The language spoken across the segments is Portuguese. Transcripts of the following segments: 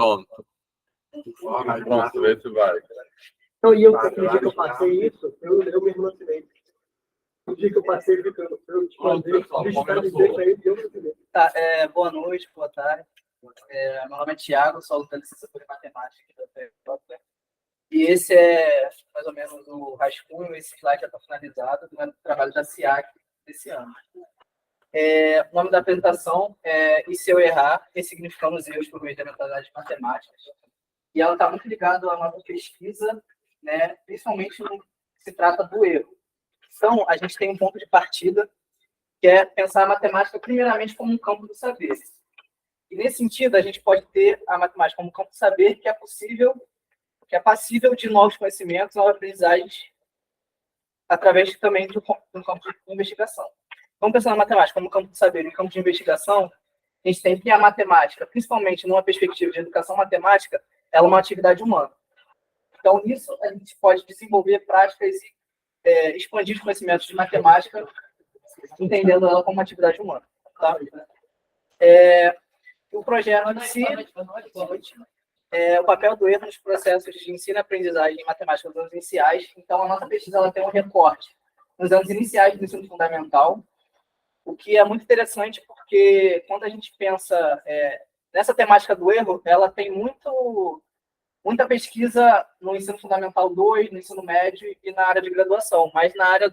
Pronto. Pronto, vê se vai. Então, e eu, no dia que eu passei isso, eu me emocionei. No dia que eu passei, eu te mandei, Tá, boa noite, boa tarde. Meu nome é Thiago, sou aluno da licenciatura em matemática aqui da UFRJ. E esse é mais ou menos o rascunho, esse slide já está finalizado do trabalho da SIAC desse ano. O nome da apresentação é E se eu errar, ressignificando os erros por meio da metodologia de matemáticas. E ela está muito ligada à nossa pesquisa, né, principalmente no que se trata do erro. Então, a gente tem um ponto de partida, que é pensar a matemática primeiramente como um campo do saber. E, nesse sentido, a gente pode ter a matemática como um campo do saber que é passível de novos conhecimentos, novas aprendizagens, através também do campo de investigação. Vamos pensar na matemática como campo de saber e campo de investigação. A gente tem que a matemática, principalmente numa perspectiva de educação matemática, ela é uma atividade humana. Então, nisso, a gente pode desenvolver práticas e expandir os conhecimentos de matemática, entendendo ela como uma atividade humana. Tá? O projeto em si o papel do erro nos processos de ensino e aprendizagem em matemática nos anos iniciais. Então, a nossa pesquisa ela tem um recorte nos anos iniciais do ensino fundamental, o que é muito interessante porque, quando a gente pensa nessa temática do erro, ela tem muita pesquisa no ensino fundamental 2, no ensino médio e na área de graduação, mas na área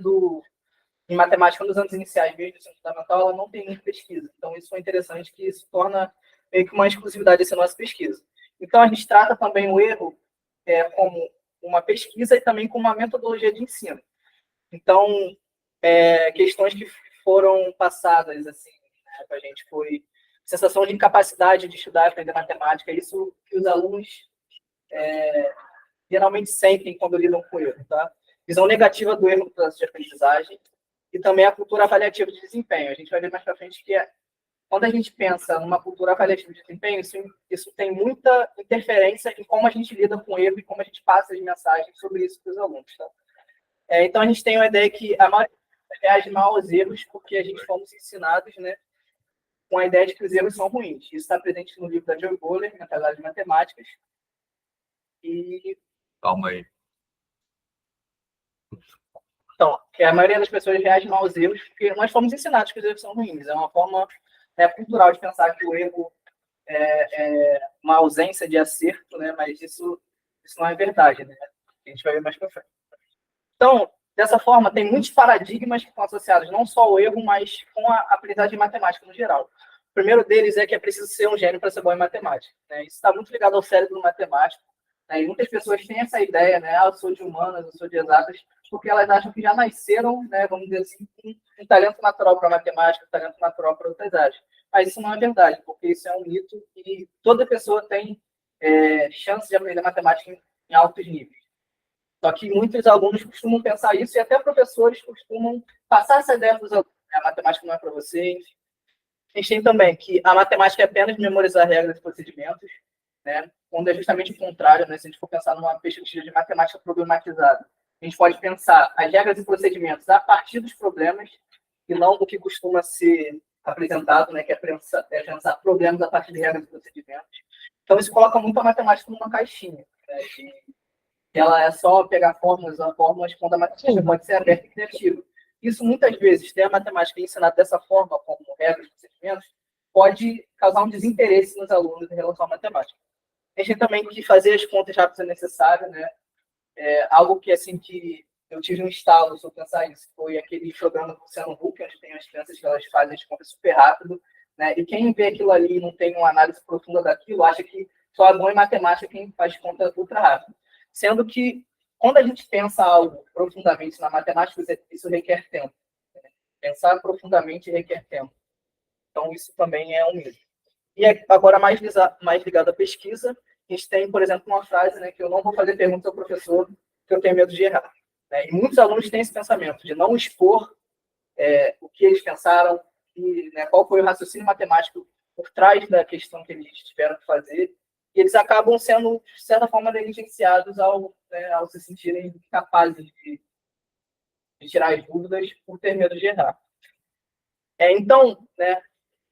em matemática nos anos iniciais mesmo do ensino fundamental, ela não tem muita pesquisa. Então, isso é interessante, que isso torna meio que uma exclusividade dessa nossa pesquisa. Então, a gente trata também o erro como uma pesquisa e também como uma metodologia de ensino. Então, questões que foram passadas assim, para a gente foi sensação de incapacidade de estudar e aprender matemática, isso que os alunos geralmente sentem quando lidam com o erro. Tá? Visão negativa do erro no processo de aprendizagem e também a cultura avaliativa de desempenho. A gente vai ver mais para frente que quando a gente pensa numa cultura avaliativa de desempenho, isso tem muita interferência em como a gente lida com o erro e como a gente passa as mensagens sobre isso para os alunos. Tá? Então, a gente tem uma ideia que a maioria reage mal aos erros porque a gente fomos ensinados, né, com a ideia de que os erros são ruins. Isso está presente no livro da Joy Bowler, Mentalidade de Matemáticas. Calma aí. Então, a maioria das pessoas reage mal aos erros porque nós fomos ensinados que os erros são ruins. É uma forma cultural de pensar que o erro é uma ausência de acerto, né? Mas isso não é verdade, né? A gente vai ver mais para frente. Então, dessa forma, tem muitos paradigmas que estão associados não só ao erro, mas com a aprendizagem de matemática no geral. O primeiro deles é que é preciso ser um gênio para ser bom em matemática. Né? Isso está muito ligado ao cérebro matemático. Né? E muitas pessoas têm essa ideia, né? Eu sou de humanas, eu sou de exatas, porque elas acham que já nasceram, né, vamos dizer assim, com um talento natural para matemática, um talento natural para outras áreas. Mas isso não é verdade, porque isso é um mito e toda pessoa tem chance de aprender matemática em altos níveis. Só que muitos alunos costumam pensar isso e até professores costumam passar essa ideia para os alunos. A matemática não é para vocês. A gente tem também que a matemática é apenas memorizar regras e procedimentos, né? Quando é justamente o contrário, né? Se a gente for pensar numa perspectiva de matemática problematizada, a gente pode pensar as regras e procedimentos a partir dos problemas e não do que costuma ser apresentado, né? Que é pensar problemas a partir de regras e procedimentos. Então, isso coloca muito a matemática numa caixinha, né? Ela é só pegar fórmulas quando a matemática pode ser aberta e criativa. Isso, muitas vezes, ter a matemática ensinada dessa forma, como regras e procedimentos, pode causar um desinteresse nos alunos em relação à matemática. A gente também que fazer as contas rápidas é necessário, né? Algo que, assim, que eu tive um estalo sobre pensar isso, foi aquele programa do Luciano Huck, onde tem as crianças que elas fazem as contas super rápido, né? E quem vê aquilo ali e não tem uma análise profunda daquilo, acha que só é bom em matemática quem faz conta ultra rápido. Sendo que, quando a gente pensa algo profundamente na matemática, isso requer tempo. Né? Pensar profundamente requer tempo. Então, isso também é um mito. E agora, mais ligado à pesquisa, a gente tem, por exemplo, uma frase, né, que eu não vou fazer perguntas ao professor, que eu tenho medo de errar. Né? E muitos alunos têm esse pensamento de não expor o que eles pensaram, e, né, qual foi o raciocínio matemático por trás da questão que eles tiveram que fazer, e eles acabam sendo, de certa forma, negligenciados ao se sentirem capazes de tirar as dúvidas por ter medo de errar. Então, né,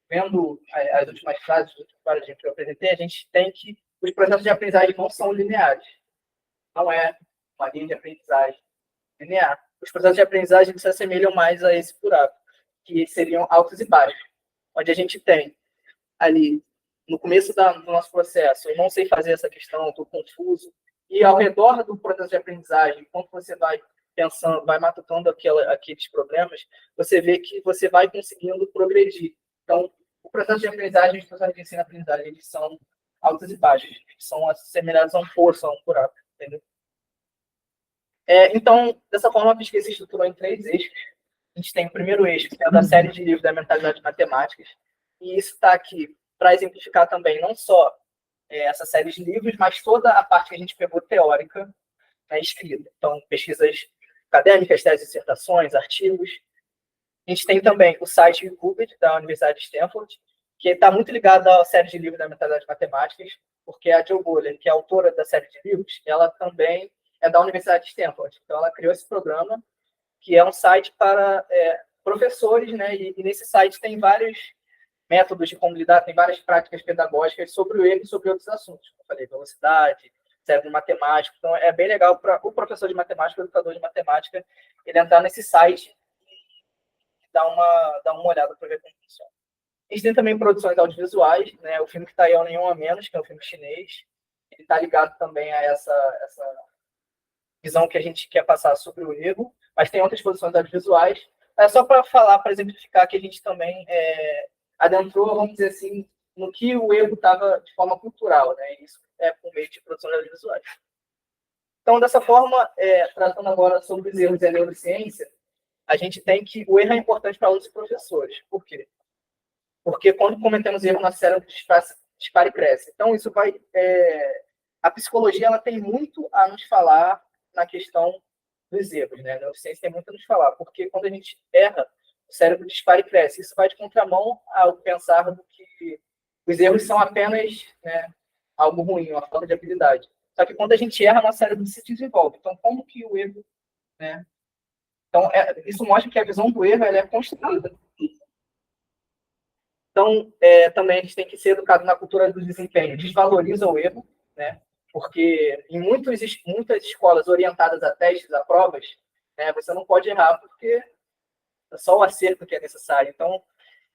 vendo as últimas frases, que eu apresentei, a gente tem que os processos de aprendizagem não são lineares. Não é uma linha de aprendizagem linear. Os processos de aprendizagem se assemelham mais a esse buraco, que seriam altos e baixos, onde a gente tem ali, no começo do nosso processo, eu não sei fazer essa questão, estou confuso, e ao redor do processo de aprendizagem, enquanto você vai pensando, vai matutando aqueles problemas, você vê que você vai conseguindo progredir. Então, o processo de aprendizagem e os processos de ensino-aprendizagem, eles são altos e baixos, são assemelhados a um poço, a um buraco, entendeu? Então, dessa forma, a pesquisa se estruturou em 3 eixos. A gente tem o primeiro eixo, que é da série de livros da mentalidade de matemáticas, e isso está aqui para exemplificar também não só essa série de livros, mas toda a parte que a gente pegou teórica, né, escrita. Então, pesquisas acadêmicas, teses, dissertações, artigos. A gente tem também o site YouTube da Universidade de Stanford, que está muito ligado à série de livros da mentalidade de matemáticas, porque a Jo Bolen, que é a autora da série de livros, ela também é da Universidade de Stanford. Então, ela criou esse programa, que é um site para professores, né? E nesse site tem vários métodos de como lidar, tem várias práticas pedagógicas sobre o erro e sobre outros assuntos. Como eu falei, velocidade, cérebro matemático. Então, é bem legal para o professor de matemática, o educador de matemática, ele entrar nesse site e dar uma olhada para ver como funciona. A gente tem também produções audiovisuais, né? O filme que está aí é o Nenhum a Menos, que é um filme chinês. Ele está ligado também a essa visão que a gente quer passar sobre o erro, mas tem outras produções audiovisuais. É só para falar, para exemplificar que a gente também adentrou, vamos dizer assim, no que o erro estava de forma cultural, né? Isso é por meio de produções audiovisuais. Então, dessa forma, tratando agora sobre os erros e a neurociência, a gente tem que o erro é importante para alunos e professores. Por quê? Porque quando cometemos erro, nosso cérebro dispara e cresce. Então, isso vai... a psicologia ela tem muito a nos falar na questão dos erros, né? A neurociência tem muito a nos falar, porque quando a gente erra, o cérebro dispara e cresce. Isso vai de contramão ao pensar do que os erros são apenas, né, algo ruim, uma falta de habilidade. Só que quando a gente erra, nosso cérebro se desenvolve. Então, como que o erro... né? Então, isso mostra que a visão do erro ela é construída. Então, também a gente tem que ser educado na cultura do desempenho. Desvaloriza o erro, né? Porque em muitas escolas orientadas a testes, a provas, né, você não pode errar porque é só o acerto que é necessário. Então,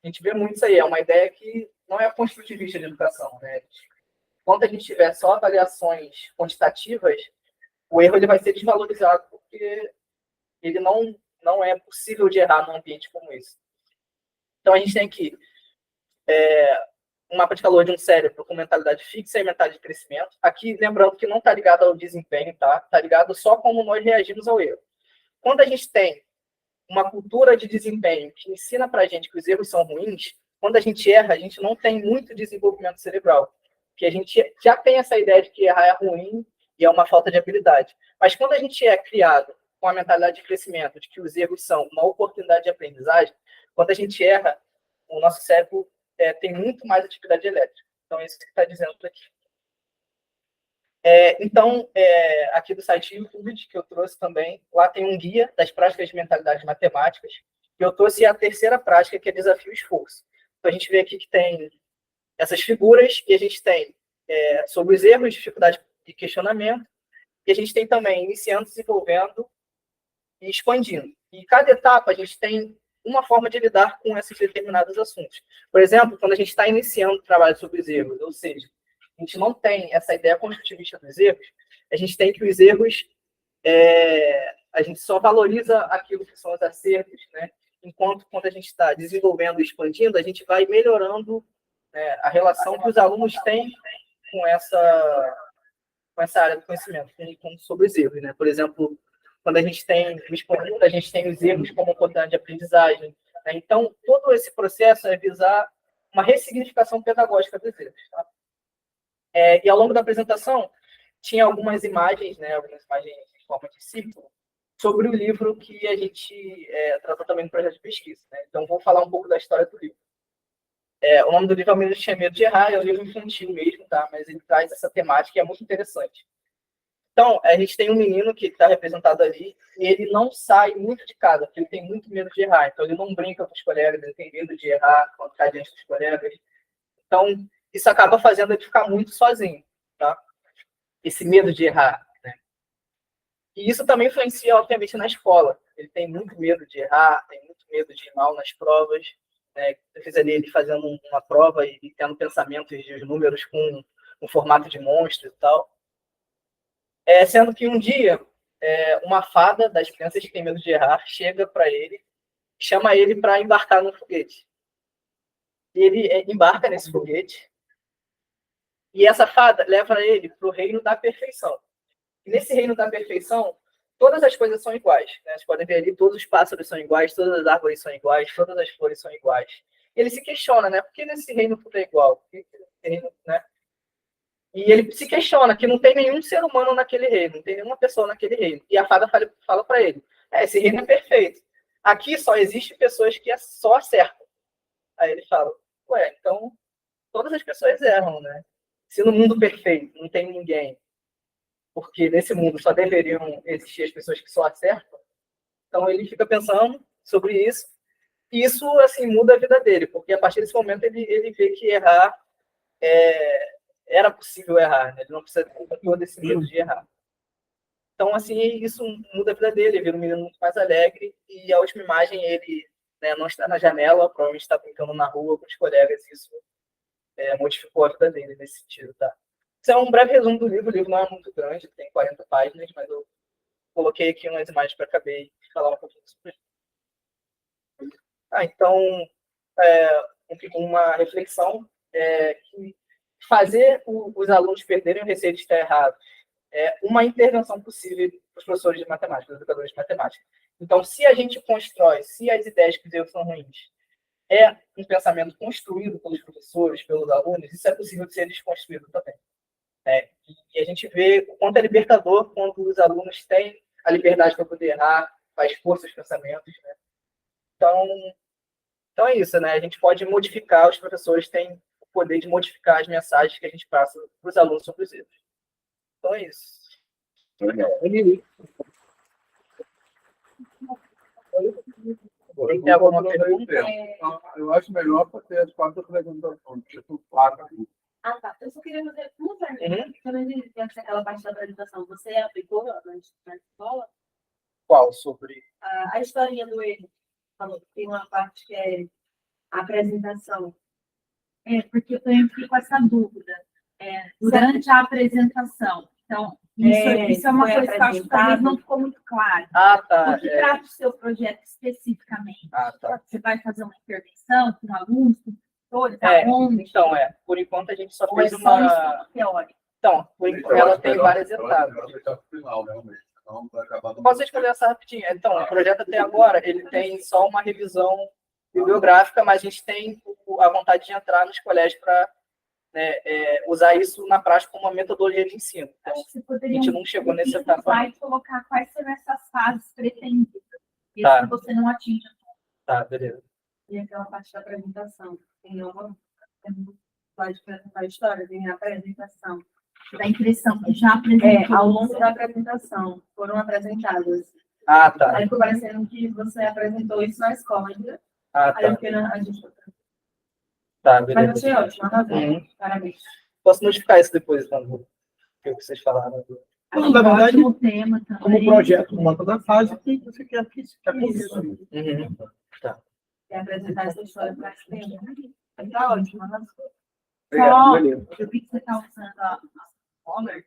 a gente vê muito isso aí. É uma ideia que não é construtivista de educação, né? Quando a gente tiver só avaliações quantitativas, o erro ele vai ser desvalorizado porque ele não é possível de errar num ambiente como esse. Então, a gente tem que um mapa de calor de um cérebro com mentalidade fixa e mentalidade de crescimento. Aqui, lembrando que não está ligado ao desempenho, tá? Está ligado só como nós reagimos ao erro. Quando a gente tem uma cultura de desempenho que ensina para a gente que os erros são ruins, quando a gente erra, a gente não tem muito desenvolvimento cerebral. Porque a gente já tem essa ideia de que errar é ruim e é uma falta de habilidade. Mas quando a gente é criado com a mentalidade de crescimento, de que os erros são uma oportunidade de aprendizagem, quando a gente erra, o nosso cérebro tem muito mais atividade elétrica. Então, é isso que está dizendo aqui. Então, aqui do site YouTube, que eu trouxe também, lá tem um guia das práticas de mentalidade matemáticas, que eu trouxe a terceira prática, que é desafio e esforço. Então, a gente vê aqui que tem essas figuras, e a gente tem sobre os erros, dificuldade de questionamento, e a gente tem também iniciando, desenvolvendo e expandindo. E cada etapa, a gente tem uma forma de lidar com esses determinados assuntos. Por exemplo, quando a gente está iniciando o trabalho sobre os erros, ou seja, a gente não tem essa ideia construtivista dos erros, a gente tem que os erros, a gente só valoriza aquilo que são os acertos, né? Enquanto quando a gente está desenvolvendo e expandindo, a gente vai melhorando a relação que os alunos têm com essa área do conhecimento, sobre os erros, né? Por exemplo, quando a gente tem o expandindo, a gente tem os erros como oportunidade de aprendizagem, né? Então, todo esse processo é visar uma ressignificação pedagógica dos erros, tá? E ao longo da apresentação, tinha algumas imagens, né, algumas imagens em forma de círculo, sobre o livro que a gente tratou também no projeto de pesquisa, né? Então, vou falar um pouco da história do livro. O nome do livro é O Menino Tinha Medo de Errar, é um livro infantil mesmo, tá? Mas ele traz essa temática e é muito interessante. Então, a gente tem um menino que está representado ali, e ele não sai muito de casa, porque ele tem muito medo de errar. Então, ele não brinca com os colegas, ele tem medo de errar quando cai diante dos colegas. Então, isso acaba fazendo ele ficar muito sozinho. tá? Esse medo de errar, né? E isso também influencia, obviamente, na escola. Ele tem muito medo de errar, tem muito medo de ir mal nas provas, né? Eu fiz ali ele fazendo uma prova e tendo pensamentos de números com um formato de monstro e tal. Sendo que um dia, uma fada das crianças que tem medo de errar chega para ele, chama ele para embarcar no foguete. E ele embarca nesse foguete, e essa fada leva ele para o reino da perfeição. E nesse reino da perfeição, todas as coisas são iguais, né? Vocês podem ver ali, todos os pássaros são iguais, todas as árvores são iguais, todas as flores são iguais. E ele se questiona, né? Por que nesse reino tudo é igual? Por que reino, né? E ele se questiona que não tem nenhum ser humano naquele reino, não tem nenhuma pessoa naquele reino. E a fada fala para ele, esse reino é perfeito. Aqui só existem pessoas que só acertam. Aí ele fala, ué, então todas as pessoas erram, né? Se no mundo perfeito não tem ninguém, porque nesse mundo só deveriam existir as pessoas que só acertam, então ele fica pensando sobre isso, e isso, assim, muda a vida dele, porque a partir desse momento ele vê que errar era possível errar, né? Ele não precisa ter todo esse medo de errar. Então, assim, isso muda a vida dele, ele vira um menino muito mais alegre, e a última imagem, ele, né, não está na janela, provavelmente está brincando na rua com os colegas, e isso modificou a vida dele nesse sentido, tá? Isso é um breve resumo do livro. O livro não é muito grande, tem 40 páginas, mas eu coloquei aqui umas imagens para caber e falar um pouquinho sobre isso. Então, uma reflexão que fazer os alunos perderem o receio de estar errado é uma intervenção possível para os professores de matemática, os educadores de matemática. Então, se a gente constrói, se as ideias que os erros são ruins, um pensamento construído pelos professores, pelos alunos, isso é possível de ser desconstruído também. E a gente vê o quanto é libertador quando os alunos têm a liberdade para poder errar, para expor seus pensamentos, né? Então é isso, né? A gente pode modificar, os professores têm o poder de modificar as mensagens que a gente passa para os alunos sobre os erros. Então é isso. Tem alguma pergunta? Eu acho melhor para ter as 4 apresentações, tipo 4. Ah, tá. Eu só queria fazer uma pergunta. Quando a gente tem aquela parte da apresentação, você aplicou na escola? Qual? Sobre? A historinha do erro. Falou que tem uma parte que é a apresentação. Porque eu também fiquei com essa dúvida. Durante a apresentação. Então, isso é uma coisa que eu acho que talvez não ficou muito claro. Ah, tá. O que trata o seu projeto especificamente? Ah, tá. Você vai fazer uma intervenção com alunos, com professores, aonde? Então, por enquanto a gente só Ou é fez só uma... isso teórico? Então, por enquanto, ela tem várias etapas. Posso te conversar rapidinho? Então, o projeto até agora, ele tem só uma revisão bibliográfica, mas a gente tem a vontade de entrar nos colégios para usar isso na prática como uma metodologia de ensino. Então, Acho que você a poderia gente não chegou nessa etapa. vai colocar quais serão essas fases pretendidas. E Tá. se você não atinge. Tá, beleza. E aquela parte da apresentação. Tem uma pode apresentar a história, tem a apresentação. Da impressão que já apresentou. Ao longo da apresentação, foram apresentadas. Ah, tá. Aí ficou parecendo que você apresentou isso na escola ainda. Ah, Aí eu tá. fiquei a gente. Tá, Mas beleza. achei ótimo, arrasou. Parabéns. Posso modificar isso depois, então, o que vocês falaram. Acho Na verdade, ótimo tema também. Como projeto, nota da fase que você quer que aconteça. E apresentar essa história para as crianças. Tá ótimo, arrasou. Só, eu vi que você está usando a Roller.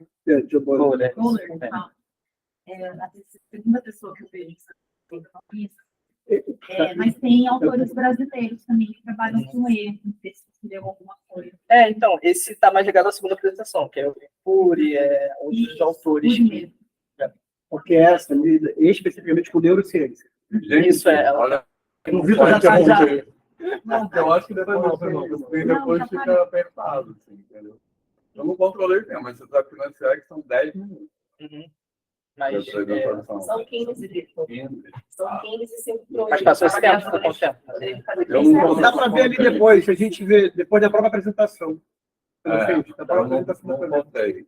Roller. Então, a segunda pessoa que eu vejo isso. Mas tem autores brasileiros também que trabalham com erro. Não sei se você deu alguma coisa. Então, esse está mais ligado à segunda apresentação, que é o Cury, outros autores. Mesmo. Porque essa lida especificamente com neurociência. Isso Olha, O Vitor já está já. não, eu acho que depois fica apertado, assim, entendeu? Eu não controlei o tempo, mas você sabe que na SEG são 10 minutos. Mas, São 15. São 15 e 5 mas passou esse tempo, ficou quanto tempo? Dá para ver ali depois, a gente vê depois da própria apresentação. Eu não contei.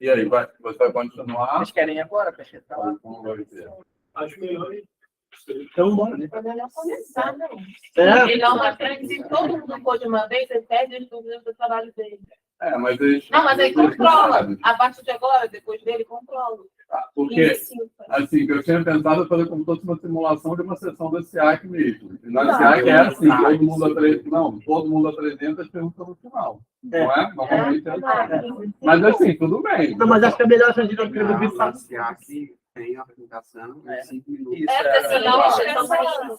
E aí, você vai continuar? Vocês querem ir agora, Peixe? Como vai ser? Acho melhor. Então, bora, né? Podemos começar, né? É. Ele não vai frente, se todo mundo for de uma vez, você perde as dúvidas do trabalho dele. Mas eles... Não, mas aí eles controla. sabem. A partir de agora, depois dele, controla. Porque, assim, eu tinha pensado em fazer como se fosse uma simulação de uma sessão do SEAC mesmo. E na SEAC é assim, todo mundo apresenta as perguntas no final. Não é? Normalmente é assim. Mas assim, tudo bem. Não, mas acho que é melhor essa dinâmica do vídeo. Aqui tem a apresentação em 5 minutos. Isso, Porque senão claro. chega falando.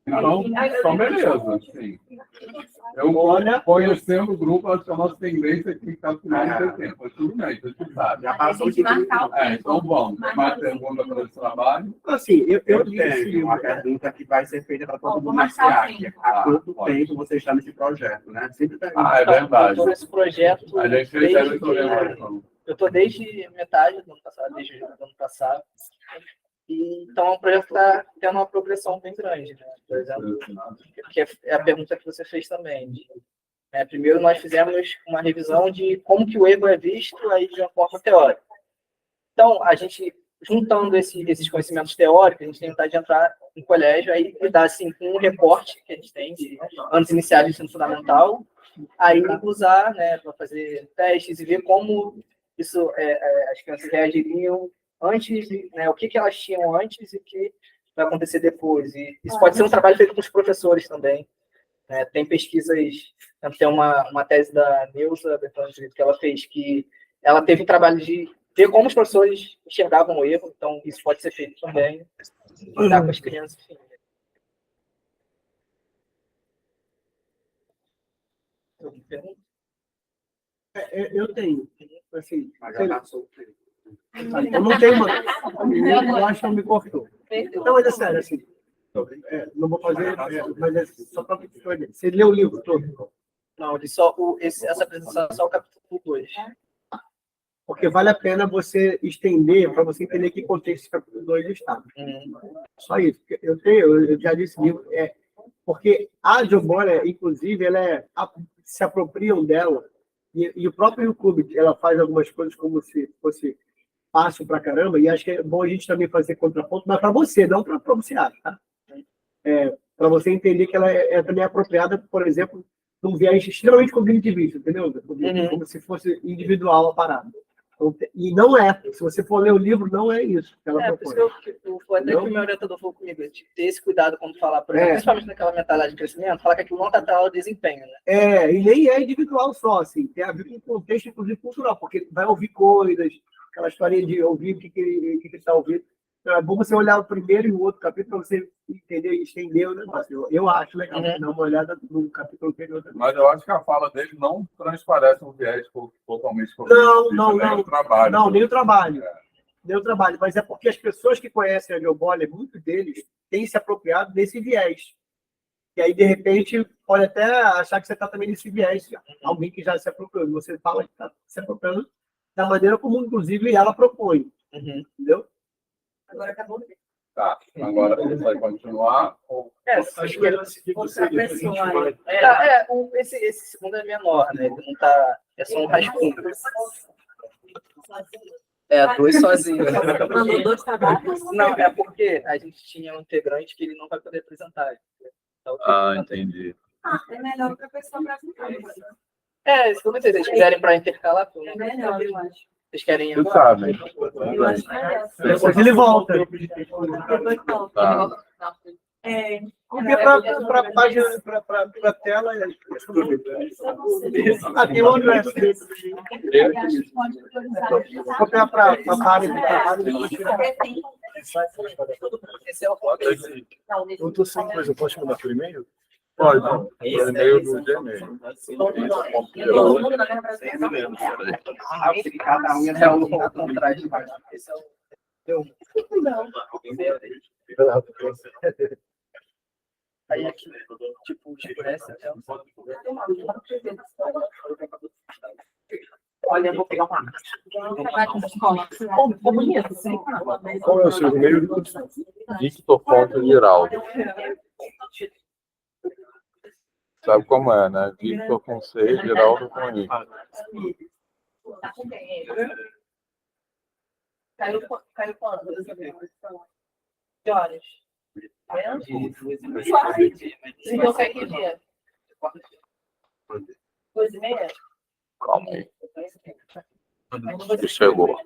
Então beleza. Sim. Eu, conhecendo o grupo, acho que a nossa tendência é que ficar final não tem tempo. Mas tudo bem, você sabe. Já passou de Então vamos. Tem mais pergunta para esse trabalho? Assim, eu tenho uma pergunta que vai ser feita para todo mundo na SEAC. Há quanto tempo você está nesse projeto, né? Sempre pergunta. É verdade. Eu estou nesse projeto A gente recebe essa orientação. eu estou desde metade do ano passado, desde julho do ano passado. E, então, é um projeto que está tendo uma progressão bem grande, né? Por exemplo, que é a pergunta que você fez também. Primeiro, nós fizemos uma revisão de como que o erro é visto aí de uma forma teórica. Então, a gente, juntando esses conhecimentos teóricos, a gente tentar de entrar em colégio aí e dar, assim, um recorte que a gente tem de anos iniciais de ensino fundamental, aí usar, né, para fazer testes e ver como isso, as crianças reagiriam antes, né, o que elas tinham antes e o que vai acontecer depois. E isso pode ser um trabalho feito com os professores também. Tem pesquisas, tem uma tese da Neuza Bertone que ela fez, que ela teve o trabalho de ver como os professores enxergavam o erro, então isso pode ser feito também, lidar com as crianças, enfim. Eu tenho. Assim, Mas já passou o tempo. eu não tenho uma. Eu acho que não me cortou. Não, mas é sério, assim. Não vou fazer, mas é só para você. Você leu o livro todo? Não, ele só, essa apresentação é só o capítulo 2. Porque vale a pena você estender, para você entender que contexto esse capítulo 2 está. Só isso. Eu já disse livro, porque a Jobora, inclusive, se apropriam dela, e o próprio YouTube, ela faz algumas coisas como se fosse fácil pra caramba, e acho que é bom a gente também fazer contraponto, mas para você, não para você, tá? Para você entender que ela é também apropriada, por exemplo, num viés extremamente cognitivista, entendeu? Como se fosse individual a parada. Então, e não é. Se você for ler o livro, não é isso que ela propõe. Por isso que foi até que o meu orientador falou comigo, de ter esse cuidado quando falar, por exemplo, principalmente naquela mentalidade de crescimento, falar que aquilo não está atrelado ao desempenho, né? E nem é individual só, assim, tem a ver com o contexto, inclusive, cultural, porque vai ouvir coisas, aquela história de ouvir o que ele está ouvindo. Então, é bom você olhar o primeiro e o outro capítulo para você entender e estender o negócio. Eu acho legal dar uma olhada no capítulo anterior. Mas eu acho que a fala dele não transparece um viés totalmente Não. nem o trabalho. Não, nem o trabalho. Nem o trabalho. Mas é porque as pessoas que conhecem a Jobora, muitos deles têm se apropriado desse viés. E aí, de repente, pode até achar que você está também nesse viés. Alguém que já se apropriou. Você fala que está se apropriando da maneira como, inclusive, ela propõe. Entendeu? Agora acabou. Tá, agora você vai continuar. Acho que era Outra pessoa. Esse segundo é menor, né? Ele não tá, é só um rascunho. Dois sozinhos. Mandou 2 trabalhos. Não, é porque a gente tinha um integrante que ele não vai poder apresentar. Então, Entendi. É melhor para a pessoa apresentar. Isso que eu não sei. Se vocês quiserem para intercalar, É melhor, eu acho. vocês querem Vocês sabem. Eu acho melhor. Depois ele volta. Depois volta. Tá. Copia para a página, para a tela. Tem outro. Copiar para a página. Esse é o Eu estou sem coisa, eu posso mandar por e-mail? Pode. Por e-mail do Gmail. Cada um é o contrário de baixo. Esse é o aí aqui, tipo, escurece até o... Olha, eu vou pegar uma Qual é o seu e-mail? Victor Ponto Geraldo. Sabe como é, né? Victor com C, Geraldo com I. Caiu quando? Que horas? Então, cai que dia? 2h30? Calma aí. Chegou.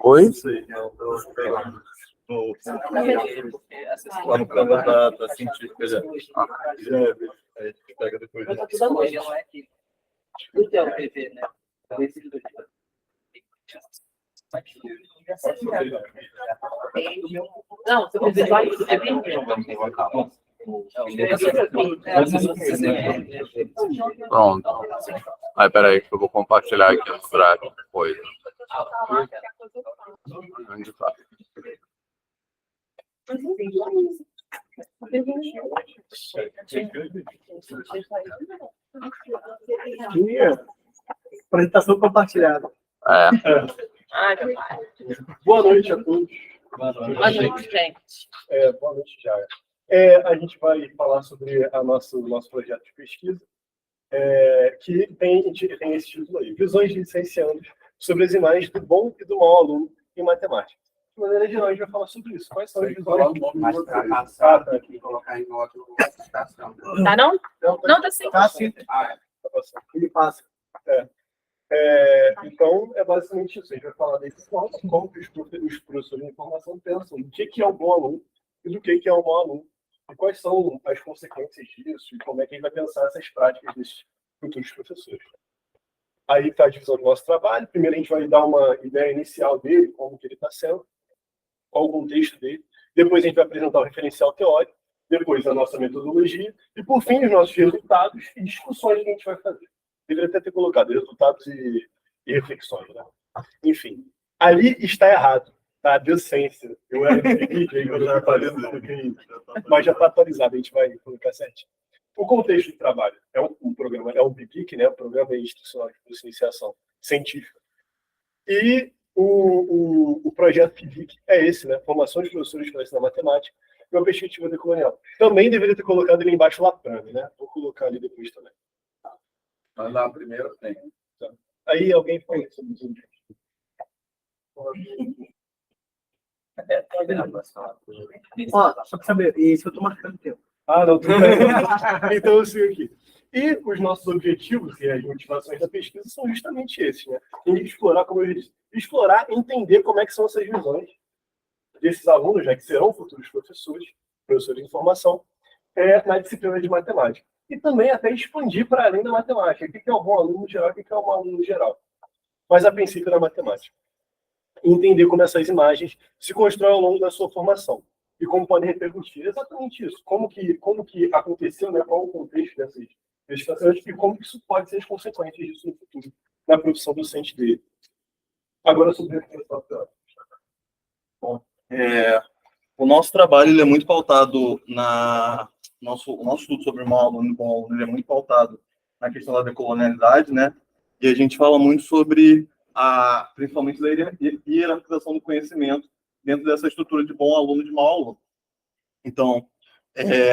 Oi? Lá no canal da científica já. Pega depois. O teu PV, né? Esses dois. Não, seu PV é bem. Pronto. Aí, peraí, que eu vou compartilhar aqui no Drive depois. Onde tá? Apresentação compartilhada. É. Ai, meu pai. Boa noite a todos. Boa noite, gente. Boa noite, já. A gente vai falar sobre nosso projeto de pesquisa, que tem esse título aí, Visões de Licenciandos sobre as imagens do bom e do mau aluno em matemática. De maneira geral, a gente vai falar sobre isso. Quais são as visões? Mas para passar, tem que colocar em outra citação. Tá não? Não, tá sim. Tá, sim. Ele passa. Então, é basicamente isso. A gente vai falar desse ponto, como que os professores de informação pensam do que é um bom aluno e do que é um mau aluno. E quais são as consequências disso e como é que a gente vai pensar essas práticas desses futuros professores. Aí está a divisão do nosso trabalho. Primeiro a gente vai dar uma ideia inicial dele, como que ele está sendo, qual o contexto dele. Depois a gente vai apresentar o referencial teórico, depois a nossa metodologia e, por fim, os nossos resultados e discussões que a gente vai fazer. Deveria até ter colocado resultados e reflexões, né? Enfim, ali está errado, tá? Decência. Eu era DJ, eu já falei mas já está atualizado, a gente vai colocar certinho. O contexto de trabalho é um programa, é o PIBIC, né? O Programa Institucional de Iniciação Científica. E o projeto PIBIC é esse, né? Formação de professores para ensinar matemática e uma perspectiva decolonial. Também deveria ter colocado ali embaixo Laprane, né? Vou colocar ali depois também. Mas lá primeiro tem. Tá. Aí alguém fala sobre isso. Ó, só para saber, isso eu estou marcando tempo. Ah, não, tudo bem. Então, assim, aqui. E os nossos objetivos e as motivações da pesquisa são justamente esses, né? E explorar, como eu disse, explorar e entender como é que são essas visões desses alunos, já que serão futuros professores de informação, na disciplina de matemática. E também até expandir para além da matemática. O que é um bom aluno geral e o que é um mau aluno geral. Mas a princípio da matemática. E entender como essas imagens se constroem ao longo da sua formação. E como podem repercutir exatamente isso. Como que aconteceu, né? Qual o contexto dessas situações e como isso pode ser as consequências disso no futuro, na produção docente dele. Agora sobre o resultado teórico. Bom, o nosso trabalho ele é muito pautado o nosso estudo sobre o mau aluno e o bom aluno, ele é muito pautado na questão da decolonialidade, né? E a gente fala muito sobre principalmente da hierarquização do conhecimento dentro dessa estrutura de bom aluno e de mau aluno. Então,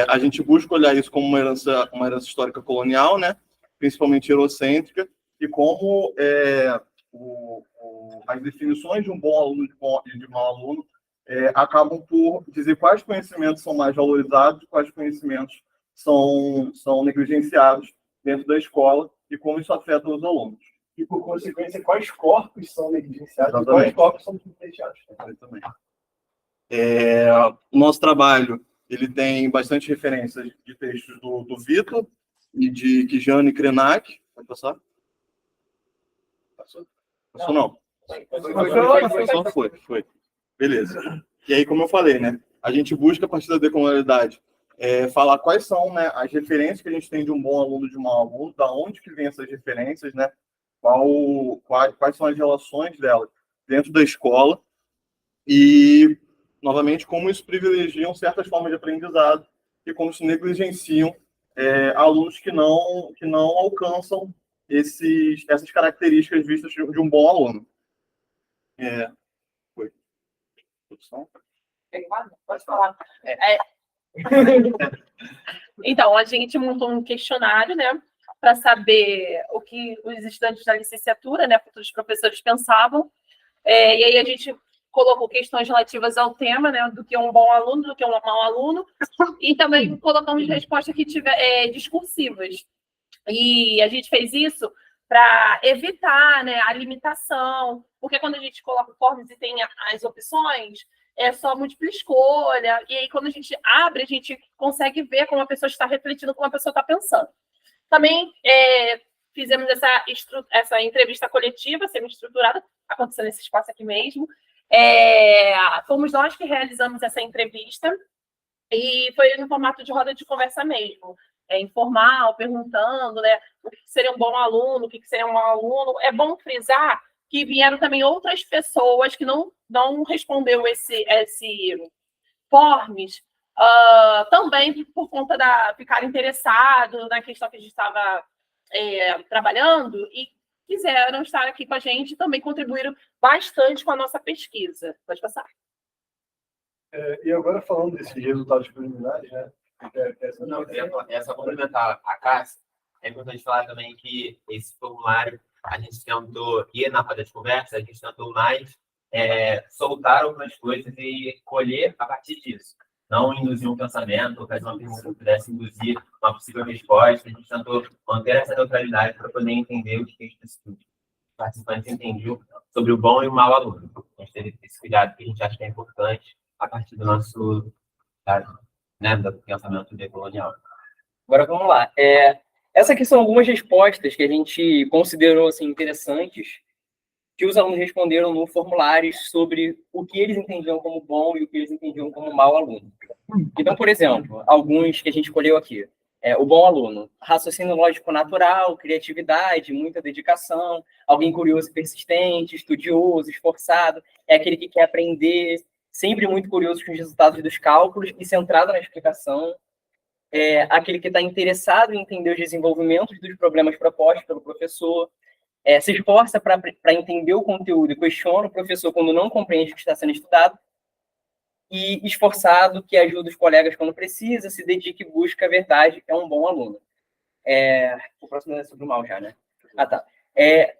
a gente busca olhar isso como uma herança histórica colonial, né? Principalmente eurocêntrica, e como as definições de um bom aluno e de mau aluno acabam por dizer quais conhecimentos são mais valorizados e quais conhecimentos são negligenciados dentro da escola e como isso afeta os alunos. E, por consequência, quais corpos são negligenciados e Exatamente. quais corpos são privilegiados. Exatamente. O nosso trabalho ele tem bastante referências de textos do Vitor e de Kijane Krenak. Pode passar? Passou não? Foi. Beleza. E aí, como eu falei, né? A gente busca, a partir da decolonialidade, falar quais são, né, as referências que a gente tem de um bom aluno e de um mau aluno, da onde que vem essas referências, né? Quais são as relações delas dentro da escola e, novamente, como isso privilegiam certas formas de aprendizado e como isso negligenciam alunos que não alcançam essas características vistas de um bom aluno. Foi. Pode falar. Então, a gente montou um questionário, né, para saber o que os estudantes da licenciatura, né, futuros professores pensavam. E aí a gente colocou questões relativas ao tema, né, do que é um bom aluno, do que é um mau aluno, e também colocamos respostas que discursivas. E a gente fez isso para evitar, né, a limitação, porque quando a gente coloca o forms e tem as opções, é só múltipla escolha, e aí quando a gente abre, a gente consegue ver como a pessoa está refletindo, como a pessoa está pensando. Também fizemos essa entrevista coletiva, semi-estruturada, aconteceu nesse espaço aqui mesmo. Fomos nós que realizamos essa entrevista, e foi no formato de roda de conversa mesmo, informal, perguntando, né, o que seria um bom aluno, o que seria um mau aluno. É bom frisar que vieram também outras pessoas que não respondeu esse forms, também por conta ficar interessado na questão que a gente estava trabalhando e quiseram estar aqui com a gente e também contribuíram bastante com a nossa pesquisa. Pode passar. E agora falando desses resultados preliminares, né? Só complementar a Cássia, é importante falar também que esse formulário, a gente tentou ir na roda de conversa, a gente tentou mais soltar algumas coisas e colher a partir disso. Não induzir um pensamento, ou fazer uma pergunta que pudesse induzir uma possível resposta. A gente tentou manter essa neutralidade para poder entender o que os participantes entendiam sobre o bom e o mau aluno. A gente teve esse cuidado que a gente acha que é importante a partir do nosso do pensamento decolonial. Agora vamos lá. Essas aqui são algumas respostas que a gente considerou assim, interessantes, que os alunos responderam no formulário sobre o que eles entendiam como bom e o que eles entendiam como mau aluno. Então, por exemplo, alguns que a gente escolheu aqui. O bom aluno, raciocínio lógico natural, criatividade, muita dedicação, alguém curioso e persistente, estudioso, esforçado, é aquele que quer aprender, sempre muito curioso com os resultados dos cálculos e centrado na explicação, aquele que está interessado em entender os desenvolvimentos dos problemas propostos pelo professor, se esforça para entender o conteúdo e questiona o professor quando não compreende o que está sendo estudado, e esforçado, que ajuda os colegas quando precisa, se dedica e busca a verdade, é um bom aluno. O próximo é sobre o mal já, né? Ah, tá.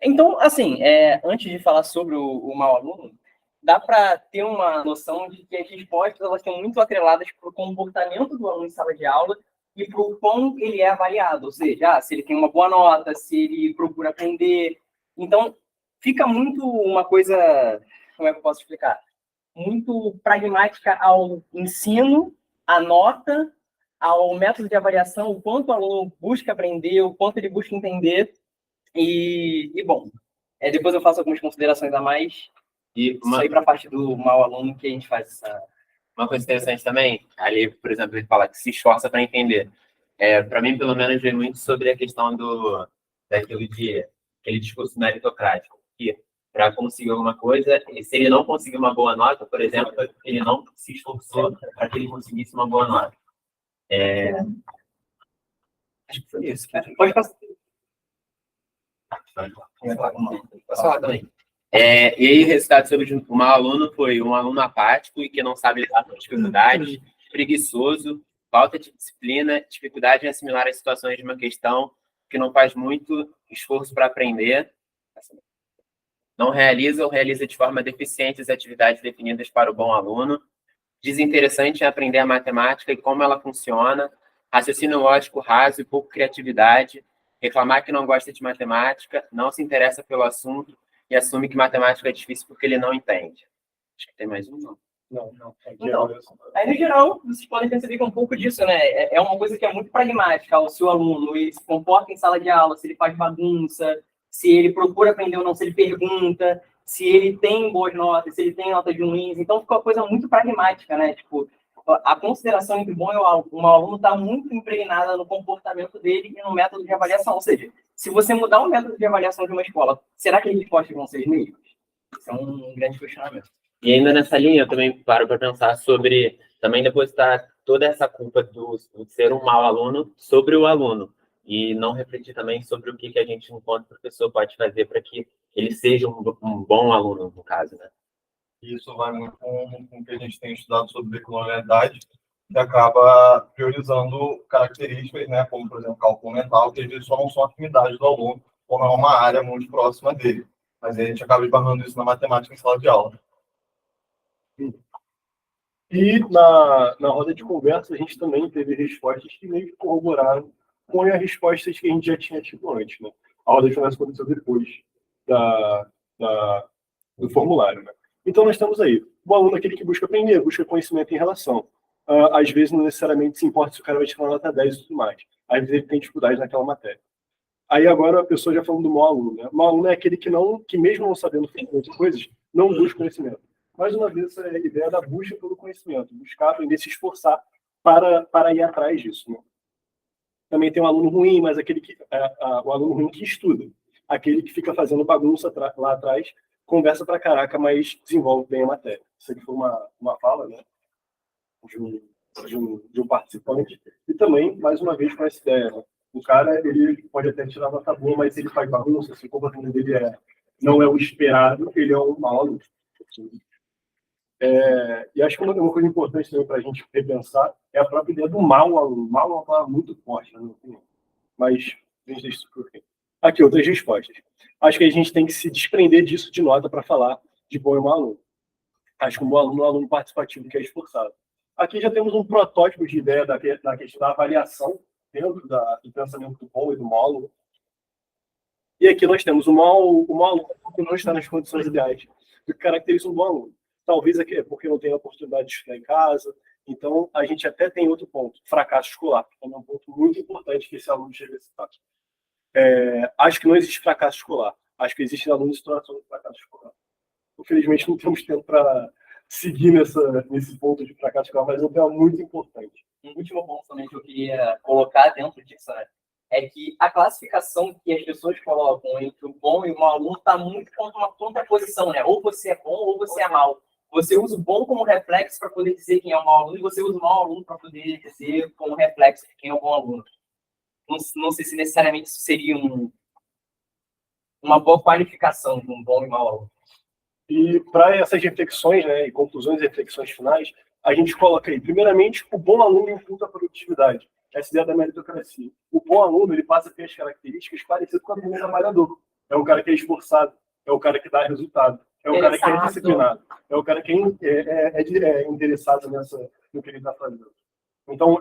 Então, assim, antes de falar sobre o mau aluno, dá para ter uma noção de que as respostas elas estão muito atreladas para o comportamento do aluno em sala de aula e para o quão ele é avaliado, ou seja, se ele tem uma boa nota, se ele procura aprender. Então, fica muito uma coisa, como é que eu posso explicar? Muito pragmática ao ensino, à nota, ao método de avaliação, o quanto o aluno busca aprender, o quanto ele busca entender. Bom, depois eu faço algumas considerações a mais. E isso aí para a parte do mau aluno que a gente faz essa... Uma coisa interessante também, ali, por exemplo, ele fala que se esforça para entender. Para mim, pelo menos, veio muito sobre a questão daquele discurso meritocrático, que para conseguir alguma coisa, se ele não conseguir uma boa nota, por exemplo, ele não se esforçou para que ele conseguisse uma boa nota. Acho que foi isso. Pode passar. Posso falar também. E aí, o resultado sobre o mau aluno foi um aluno apático e que não sabe lidar com dificuldades, preguiçoso, falta de disciplina, dificuldade em assimilar as situações de uma questão, que não faz muito esforço para aprender, não realiza ou realiza de forma deficiente as atividades definidas para o bom aluno, desinteressante em aprender a matemática e como ela funciona, raciocínio lógico raso e pouco criatividade, reclamar que não gosta de matemática, não se interessa pelo assunto, e assume que matemática é difícil porque ele não entende. Acho que tem mais um, não? Não. Então, aí, no geral, vocês podem perceber que é um pouco disso, né? É uma coisa que é muito pragmática. O seu aluno, ele se comporta em sala de aula, se ele faz bagunça, se ele procura aprender ou não, se ele pergunta, se ele tem boas notas, se ele tem nota de ruins. Então, fica uma coisa muito pragmática, né? Tipo, a consideração entre bom e um aluno está muito impregnada no comportamento dele e no método de avaliação. Ou seja, se você mudar o método de avaliação de uma escola, será que as respostas vão ser as mesmas? Isso é um grande questionamento. E ainda nessa linha, eu também paro para pensar sobre, também depositar toda essa culpa do ser um mau aluno sobre o aluno, e não refletir também sobre o que a gente, enquanto professor, pode fazer para que ele seja um bom aluno, no caso, né? Isso vai muito com o que a gente tem estudado sobre decolonialidade, que acaba priorizando características, né, como, por exemplo, cálculo mental, que às vezes só não são afinidades do aluno, ou não é uma área muito próxima dele. Mas aí a gente acaba esbarrando isso na matemática em sala de aula. E na roda de conversa, a gente também teve respostas que meio que corroboraram põe as respostas que a gente já tinha tido antes, né? A roda de conversa aconteceu depois do formulário, né? Então, nós estamos aí. O aluno é aquele que busca aprender, busca conhecimento em relação. Às vezes, não necessariamente se importa se o cara vai tirar nota 10 e tudo mais. Às vezes, ele tem dificuldade naquela matéria. Aí, agora, a pessoa já falando do mau aluno, né? O mau aluno é aquele que mesmo não sabendo fazer outras coisas, não busca conhecimento. Mais uma vez, essa é a ideia da busca pelo conhecimento. Buscar aprender, se esforçar para ir atrás disso, né? Também tem um aluno ruim, mas o aluno ruim que estuda. Aquele que fica fazendo bagunça lá atrás, conversa pra caraca, mas desenvolve bem a matéria. Isso aqui foi uma fala, né, de um participante. E também, mais uma vez, com essa ideia, né? O cara, ele pode até tirar nota boa, mas ele faz bagunça, se o comportamento dele não é o esperado, ele é um mau aluno. E acho que uma coisa importante também para a gente repensar é a própria ideia do mau aluno. Mal é uma palavra muito forte, na minha opinião. Mas a gente deixa isso por aqui. Aqui, outras respostas. Acho que a gente tem que se desprender disso de nota para falar de bom e mau aluno. Acho que um bom aluno é um aluno participativo que é esforçado. Aqui já temos um protótipo de ideia da questão da avaliação dentro do pensamento do bom e do mau aluno. E aqui nós temos o mau aluno que não está nas condições ideais do que caracteriza um bom aluno. Talvez é porque não tem a oportunidade de estudar em casa. Então, a gente até tem outro ponto, fracasso escolar. É um ponto muito importante que esse aluno chegue a citar. Acho que não existe fracasso escolar. Acho que existem alunos em situação de fracasso escolar. Infelizmente, não temos tempo para seguir nesse ponto de fracasso escolar, mas é um tema muito importante. Um último ponto também que eu queria colocar dentro disso, né, é que a classificação que as pessoas colocam entre o bom e o mau aluno está muito contra uma contraposição, né? Ou você é bom ou você é mau. Você usa o bom como reflexo para poder dizer quem é o mau aluno e você usa o mau aluno para poder dizer como reflexo de quem é o bom aluno. Não sei se necessariamente isso seria uma boa qualificação de um bom e mau aluno. E para essas reflexões, né, e conclusões e reflexões finais, a gente coloca aí, primeiramente, o bom aluno imputa a produtividade. Essa ideia da meritocracia. O bom aluno, ele passa a ter as características parecidas com o aluno trabalhador. É o cara que é esforçado, é o cara que dá resultado, é o cara que é disciplinado, é o cara que é interessado no que ele está fazendo. Então,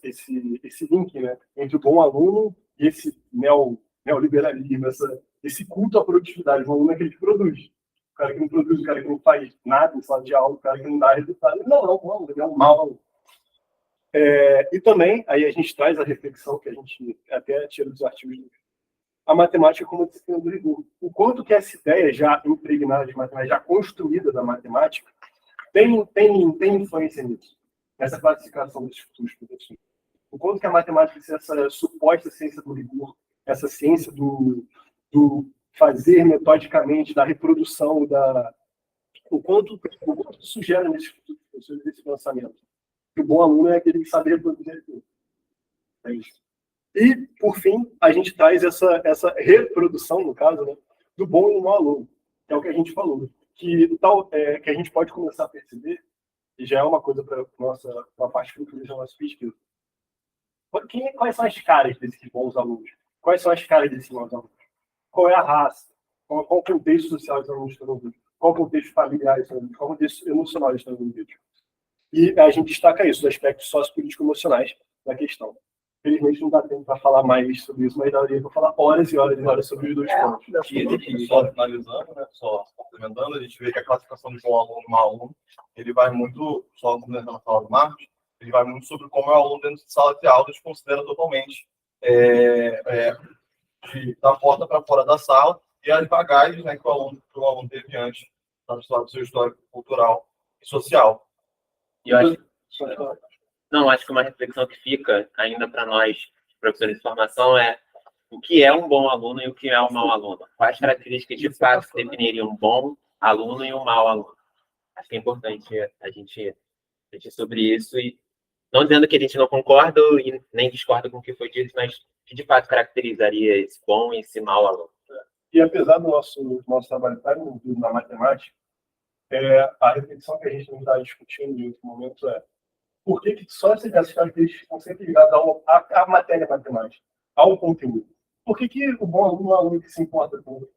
esse link, né, entre o bom aluno e esse neoliberalismo, esse culto à produtividade. O aluno é aquele que produz. O cara que não produz, o cara que não faz nada em sala de aula, o cara que não dá resultado. Ele não é um bom aluno, ele é um mau aluno. E também, aí a gente traz a reflexão que a gente até tira dos artigos do a matemática como disciplina do rigor. O quanto que essa ideia já impregnada de matemática, já construída da matemática, tem influência nisso, nessa classificação dos futuros professores. O quanto que a matemática, essa suposta ciência do rigor, essa ciência do fazer metodicamente, da reprodução, o quanto isso gera nesses futuros professores, desse pensamento. O bom aluno é aquele que sabe reproduzir tudo. É isso. E, por fim, a gente traz essa reprodução, no caso, né, do bom e do mau aluno, que é o que a gente falou, que a gente pode começar a perceber, e já é uma coisa para a parte futura da nossa pesquisa. Quais são as caras desses bons alunos? Quais são as caras desses maus alunos? Qual é a raça? Qual o contexto social que os alunos estão envolvidos? Qual o contexto familiar estão envolvidos? Qual o contexto emocional estão envolvidos? E a gente destaca isso, os aspectos sociopolítico-emocionais da questão. Infelizmente, não dá tempo para falar mais sobre isso, mas daria para falar horas e horas e horas sobre os dois pontos. E só finalizando, né, só complementando, a gente vê que a classificação de bom aluno e mau aluno, ele vai muito, só complementando a fala do Marcos, ele vai muito sobre como é o aluno dentro de sala de aula, desconsidera totalmente da porta para fora da sala e as bagagens, né, que o aluno teve antes do seu histórico cultural e social. E eu acho que uma reflexão que fica ainda para nós, professores de formação, é o que é um bom aluno e o que é um mau aluno. Quais características de fato definiriam um bom aluno e um mau aluno? Acho que é importante a gente refletir sobre isso, e não dizendo que a gente não concorda e nem discorda com o que foi dito, mas que de fato caracterizaria esse bom e esse mau aluno. E apesar do nosso trabalho estar envolvido na matemática, a reflexão que a gente não está discutindo em outro momento é por que só essas características estão sempre ligadas à matéria matemática, ao conteúdo? Por que o bom aluno é um aluno que se importa com o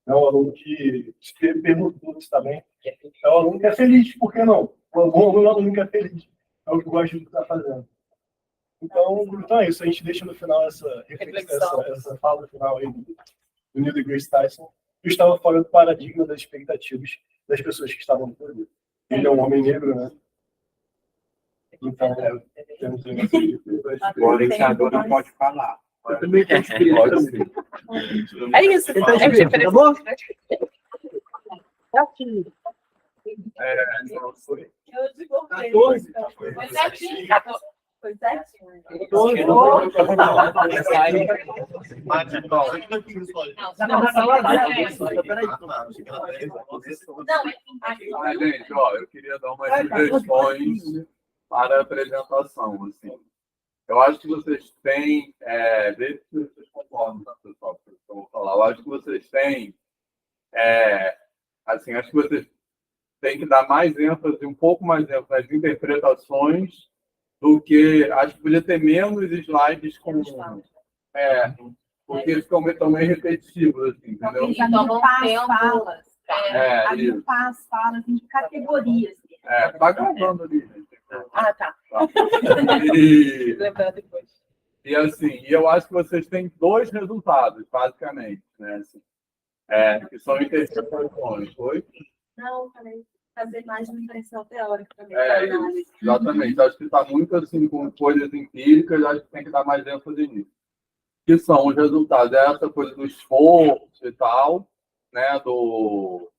é um aluno que se pergunta se está bem? É um aluno que é feliz, por que não? O bom aluno é um aluno que é feliz. É o que eu gosto de estar fazendo. Então é isso. A gente deixa no final essa fala final aí do Neil deGrasse Tyson. Eu estava fora do paradigma das expectativas das pessoas que estavam por ali. Ele é um homem negro, né? Então, temos O orientador não pode falar. Eu também tenho experiência. É isso. Então, É experiência, tá bom? Eu desgostei. 14. Foi certinho. Foi certinho. 12. Mas, gente, ó, eu queria dar umas sugestões para a apresentação, assim. Eu acho que vocês têm, desde que vocês concordam, tá, pessoal, com o que eu vou falar, eu acho que vocês têm, assim, acho que vocês têm que dar mais ênfase, um pouco mais ênfase nas interpretações do que, acho que podia ter menos slides com, porque eles estão meio repetitivos, assim, entendeu? Agrupar as falas. Isso. Agrupar as falas em categorias. Tá gravando ali, gente. Ah, tá. E, Lembrar depois. e assim, eu acho que vocês têm dois resultados, basicamente, né? Assim, que são interpretações. Foi? Não, falei. Fazer mais uma impressão teórica também. Exatamente. Acho que está muito assim com coisas empíricas, acho que tem que dar mais ênfase nisso. Que são os resultados, essa coisa do esforço e tal, né? Do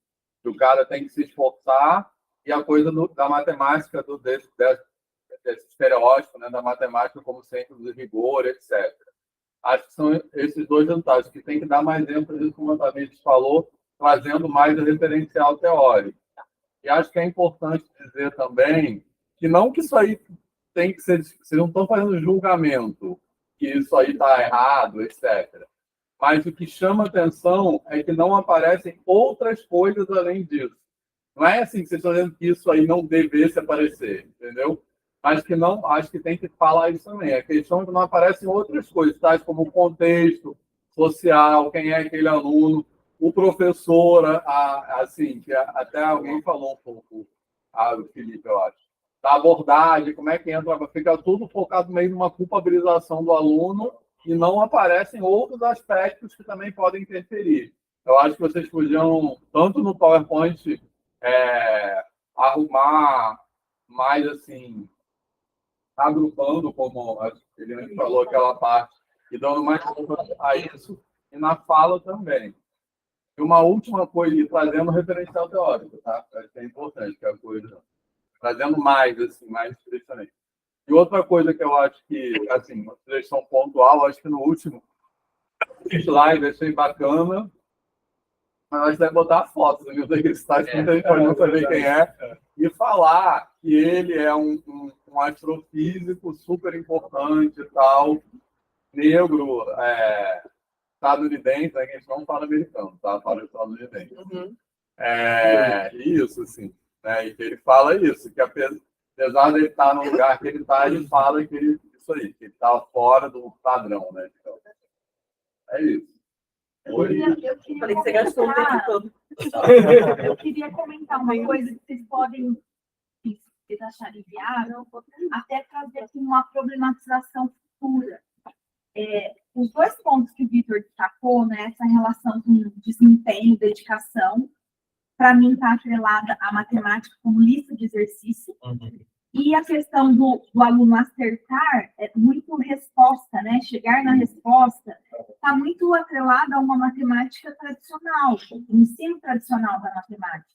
cara tem que se esforçar, e a coisa da matemática, desse estereótipo, né? Da matemática como centro do rigor, etc. Acho que são esses dois resultados, que tem que dar mais ênfase, como a Tamires falou, trazendo mais o referencial teórico. E acho que é importante dizer também que não que isso aí tem que ser... Vocês não estão fazendo julgamento que isso aí está errado, etc. Mas o que chama atenção é que não aparecem outras coisas além disso. Não é assim que vocês estão dizendo que isso aí não devesse aparecer, entendeu? Mas que não, acho que tem que falar isso também. A questão é que não aparecem outras coisas, tais como o contexto social, quem é aquele aluno, o professor, assim, que até alguém falou um pouco, o Felipe, eu acho, da abordagem, como é que entra, fica tudo focado meio numa culpabilização do aluno e não aparecem outros aspectos que também podem interferir. Eu acho que vocês podiam, tanto no PowerPoint, arrumar mais, assim, agrupando, como ele falou, aquela parte, e dando mais a isso, e na fala também. E uma última coisa, e trazendo referencial teórico, tá? Acho que é importante, que é a coisa, trazendo mais, assim, mais especificamente. E outra coisa que eu acho que, assim, uma sugestão pontual, acho que no último slide achei bacana, mas a gente vai botar fotos, né? Daquele site, muita gente pode não saber quem é, e falar que ele é um astrofísico super importante e tal, negro, estadunidense, né? Que a gente não fala americano, tá? Fala estadunidense. Isso, assim. Né? E que ele fala isso, que apesar de ele estar no lugar que ele está, ele fala que isso aí, que ele está fora do padrão, né? Então, é isso. Eu queria Falei que você gastou o tempo todo. Eu queria comentar uma coisa que vocês podem, se vocês acharem viável, até trazer aqui uma problematização futura. Os dois pontos que o Vitor destacou, né, essa relação com desempenho, dedicação, para mim está atrelada à matemática como lista de exercício, e a questão do aluno acertar é muito resposta, né, chegar na resposta, está muito atrelada a uma matemática tradicional, o ensino tradicional da matemática.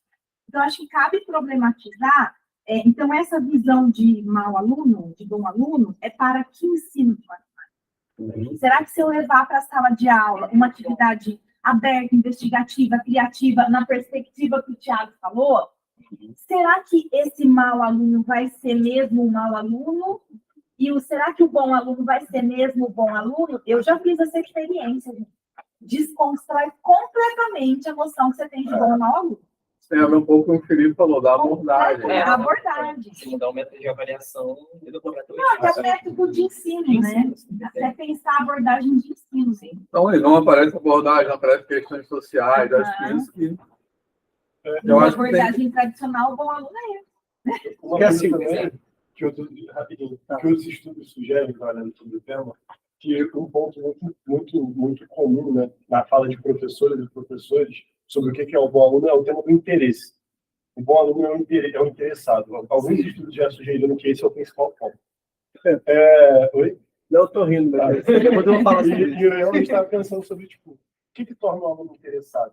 Então, acho que cabe problematizar, então, essa visão de mau aluno, de bom aluno, é para que ensino de matemática? Será que se eu levar para a sala de aula uma atividade aberta, investigativa, criativa, na perspectiva que o Thiago falou, será que esse mau aluno vai ser mesmo um mau aluno? E será que o bom aluno vai ser mesmo o bom aluno? Eu já fiz essa experiência, gente. Desconstrói completamente a noção que você tem de bom ou mau aluno. Tem a ver um pouco com o que o Felipe falou, da abordagem. A abordagem. Se mudar o método de avaliação, muda completamente. Não, até método de ensino, né? Até pensar a abordagem de ensino, sim. Então, aí não aparece abordagem, não aparece questões sociais, acho que isso que... A abordagem tradicional, o bom aluno é esse. Porque assim, rapidinho, que outros estudos sugerem, trabalhando sobre o tema, que um ponto muito comum, né, na fala de professores e professores sobre o que é o bom aluno é o tema do interesse. O bom aluno é um interessado. Alguns estudos já sugeriram que esse é o principal ponto. Oi? Não, eu tô rindo, mas depois eu vou falar sobre isso. E eu realmente estava pensando sobre, tipo, o que torna um aluno interessado?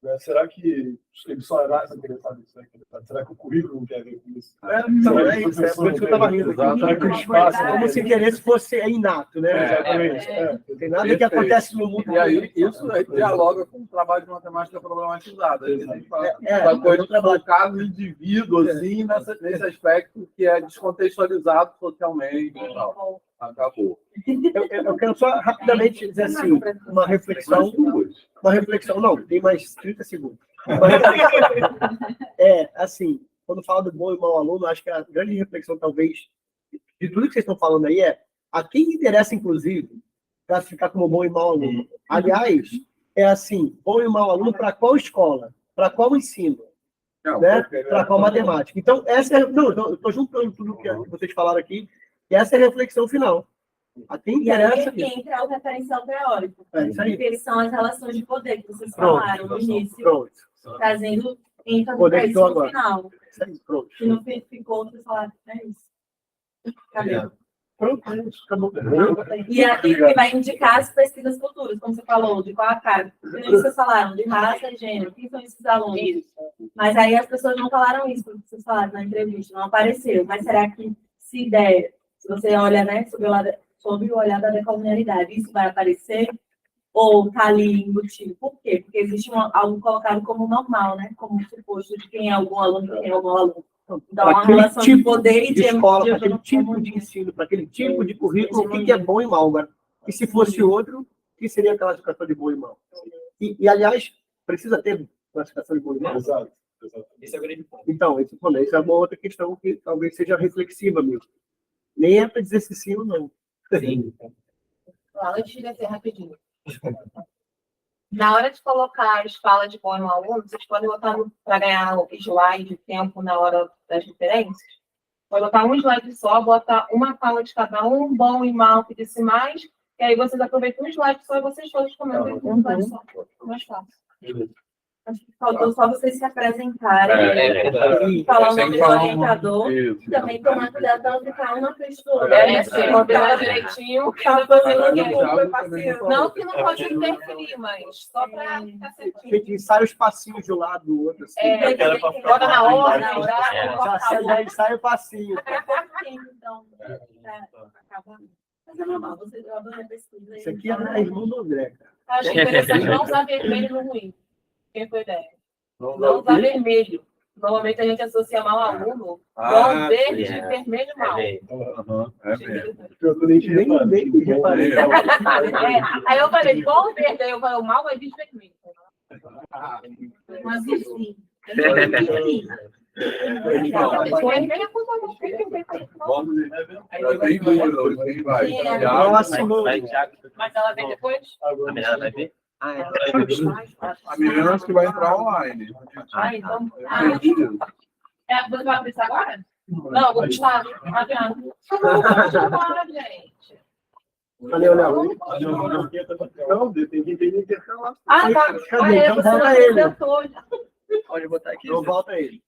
Né? Será que ele só é interessado nisso? Será que o currículo não tem a ver com isso? É isso, é por isso que eu estava rindo. Será que o espaço... Como se o interesse fosse inato, né? Exatamente. Não tem nada que acontece no mundo. E aí, isso aí dialoga com o trabalho de matemática problematizada. A gente fala coisa focar no indivíduo, assim, nesse aspecto que é descontextualizado socialmente e tal. Acabou. Eu quero só rapidamente dizer assim, uma reflexão, não, tem mais 30 segundos. Assim, quando fala do bom e mau aluno, acho que a grande reflexão, talvez, de tudo que vocês estão falando aí a quem interessa, inclusive, classificar como bom e mau aluno. Aliás, é assim, bom e mau aluno para qual escola? Para qual ensino? Né? Para qual matemática? Então, eu estou juntando tudo que vocês falaram aqui, e essa é a reflexão final. A quem interessa... E aí entra o referencial teórico, isso aí. que são as relações de poder que vocês falaram no início, trazendo ênfase para isso no final. Isso aí, pronto. Se não ficou, vocês falaram, é isso. Cadê? Pronto, é isso, acabou. E aqui que vai indicar as pesquisas futuras, como você falou, de qual a cara. Vocês falaram de raça e gênero, quem são esses alunos? Mas aí as pessoas não falaram isso, porque vocês falaram na entrevista, não apareceu. Mas será que, se você olha, né, sob o olhar da decolonialidade, isso vai aparecer? Ou está ali embutido? Por quê? Porque existe algo colocado como normal, né? Como suposto de quem é algum aluno, quem é algum aluno. Então, uma relação de poder e de escola, para aquele tipo de ensino, para aquele tipo de currículo, o que é bom e mal agora? E se fosse outro, o que seria a classificação de bom e mal? E aliás, precisa ter classificação de bom e mal. Exato. Esse é o grande ponto. Então, isso é uma outra questão que talvez seja reflexiva mesmo. Nem é para dizer se sim ou não. Sim. Antes de descer rapidinho. Na hora de colocar a escala de bom e mau aluno, vocês podem botar para ganhar o slide de tempo na hora das referências. Pode botar um slide só, botar uma fala de cada um, bom e mal, que disse mais, e aí vocês aproveitam um slide só e vocês todos comentam um slide só. Mais fácil. Acho que faltou só vocês se apresentarem, falar o nome do orientador, também tomar cuidado para não ficar uma pessoa. Ordenar direitinho, não que não pode interferir, mas só para ficar certinho. Gente, ensaia os passinhos de um lado do outro. Assim. Bota na ordem, já ensaia o passinho. Então, mas é normal, você joga na pesquisa. Isso aqui é a irmã do André, cara. Acho interessante não usar vermelho no ruim. Quem foi ideia? Não usar vermelho. Normalmente a gente associa mal aluno com verde e vermelho mal. Nem reparei. Aí eu falei, bom verde, aí eu falei, o mal vai vir vermelho. Mas enfim. Mas ela vem depois? A menina vai ver? A menina acho que vai entrar online. Então. Você vai abrir isso agora? Não, eu vou deixar. Gente. Cadê o Léo? Não, tem que intercalar. Ah, tá. Cadê? Então volta ele. Pode botar aqui. Então volta ele.